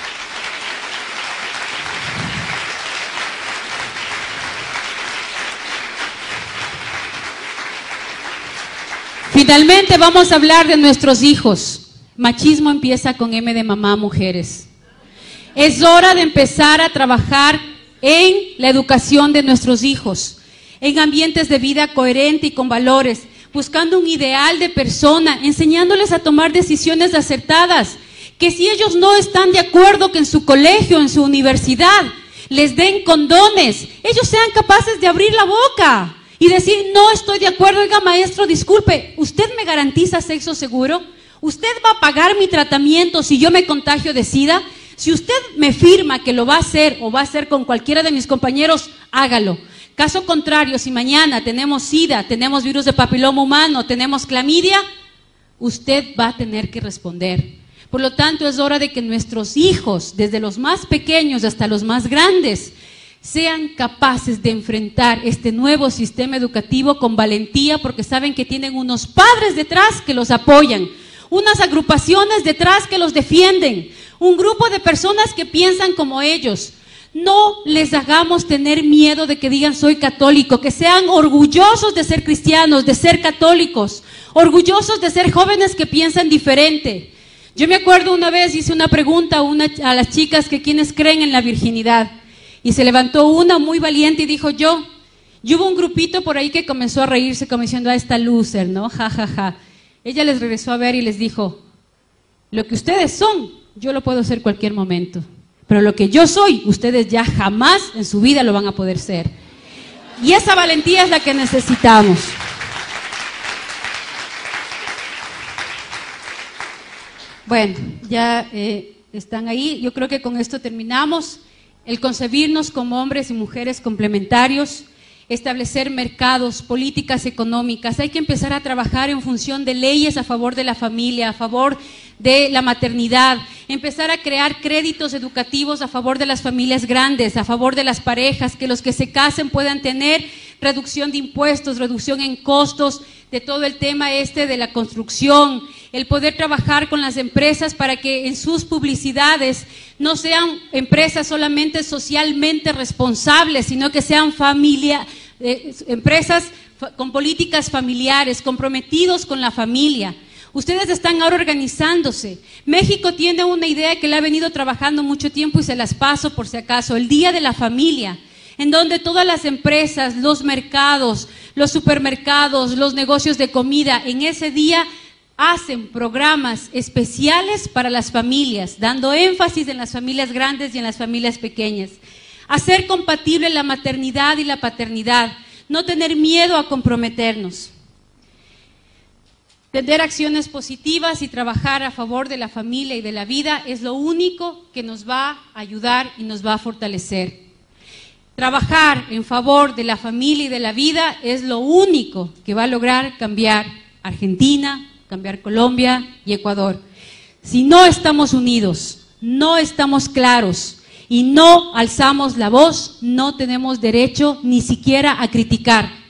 [SPEAKER 1] Finalmente vamos a hablar de nuestros hijos. Machismo empieza con M de mamá, mujeres. Es hora de empezar a trabajar en la educación de nuestros hijos, en ambientes de vida coherente y con valores, buscando un ideal de persona, enseñándoles a tomar decisiones acertadas, que si ellos no están de acuerdo que en su colegio, en su universidad, les den condones, ellos sean capaces de abrir la boca y decir, no estoy de acuerdo, oiga maestro, disculpe, ¿usted me garantiza sexo seguro? ¿Usted va a pagar mi tratamiento si yo me contagio de SIDA? Si usted me firma que lo va a hacer o va a hacer con cualquiera de mis compañeros, hágalo. Caso contrario, si mañana tenemos SIDA, tenemos virus de papiloma humano, tenemos clamidia, usted va a tener que responder. Por lo tanto, es hora de que nuestros hijos, desde los más pequeños hasta los más grandes, sean capaces de enfrentar este nuevo sistema educativo con valentía, porque saben que tienen unos padres detrás que los apoyan, unas agrupaciones detrás que los defienden, un grupo de personas que piensan como ellos. No les hagamos tener miedo de que digan soy católico, que sean orgullosos de ser cristianos, de ser católicos, orgullosos de ser jóvenes que piensan diferente. Yo me acuerdo una vez hice una pregunta a las chicas que quienes creen en la virginidad, y se levantó una muy valiente y dijo yo. Y hubo un grupito por ahí que comenzó a reírse como diciendo a esta loser, ¿no? Ja, ja, ja. Ella les regresó a ver y les dijo, lo que ustedes son, yo lo puedo ser cualquier momento, pero lo que yo soy, ustedes ya jamás en su vida lo van a poder ser. Y esa valentía es la que necesitamos. Bueno, ya están ahí, yo creo que con esto terminamos. El concebirnos como hombres y mujeres complementarios, establecer mercados, políticas económicas. Hay que empezar a trabajar en función de leyes a favor de la familia, a favor de la maternidad, empezar a crear créditos educativos a favor de las familias grandes, a favor de las parejas, que los que se casen puedan tener reducción de impuestos, reducción en costos, de todo el tema de la construcción, el poder trabajar con las empresas para que en sus publicidades no sean empresas solamente socialmente responsables, sino que sean empresas con políticas familiares, comprometidos con la familia. Ustedes están ahora organizándose. México tiene una idea que le ha venido trabajando mucho tiempo y se las paso por si acaso, el Día de la Familia, en donde todas las empresas, los mercados, los supermercados, los negocios de comida, en ese día hacen programas especiales para las familias, dando énfasis en las familias grandes y en las familias pequeñas. Hacer compatible la maternidad y la paternidad, no tener miedo a comprometernos. Tener acciones positivas y trabajar a favor de la familia y de la vida es lo único que nos va a ayudar y nos va a fortalecer. Trabajar en favor de la familia y de la vida es lo único que va a lograr cambiar Argentina, cambiar Colombia y Ecuador. Si no estamos unidos, no estamos claros y no alzamos la voz, no tenemos derecho ni siquiera a criticar.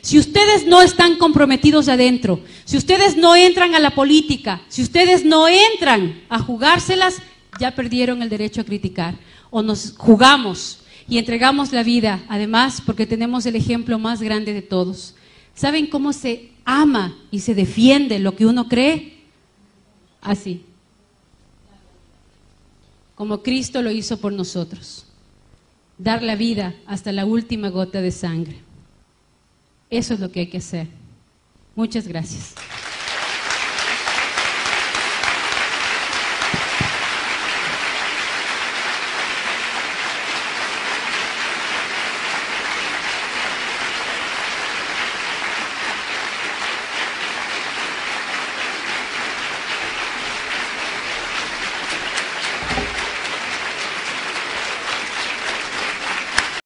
[SPEAKER 1] Si ustedes no están comprometidos adentro, si ustedes no entran a la política, si ustedes no entran a jugárselas, ya perdieron el derecho a criticar. O nos jugamos y entregamos la vida, además porque tenemos el ejemplo más grande de todos. ¿Saben cómo se ama y se defiende lo que uno cree? Así. Como Cristo lo hizo por nosotros. Dar la vida hasta la última gota de sangre. Eso es lo que hay que hacer. Muchas gracias.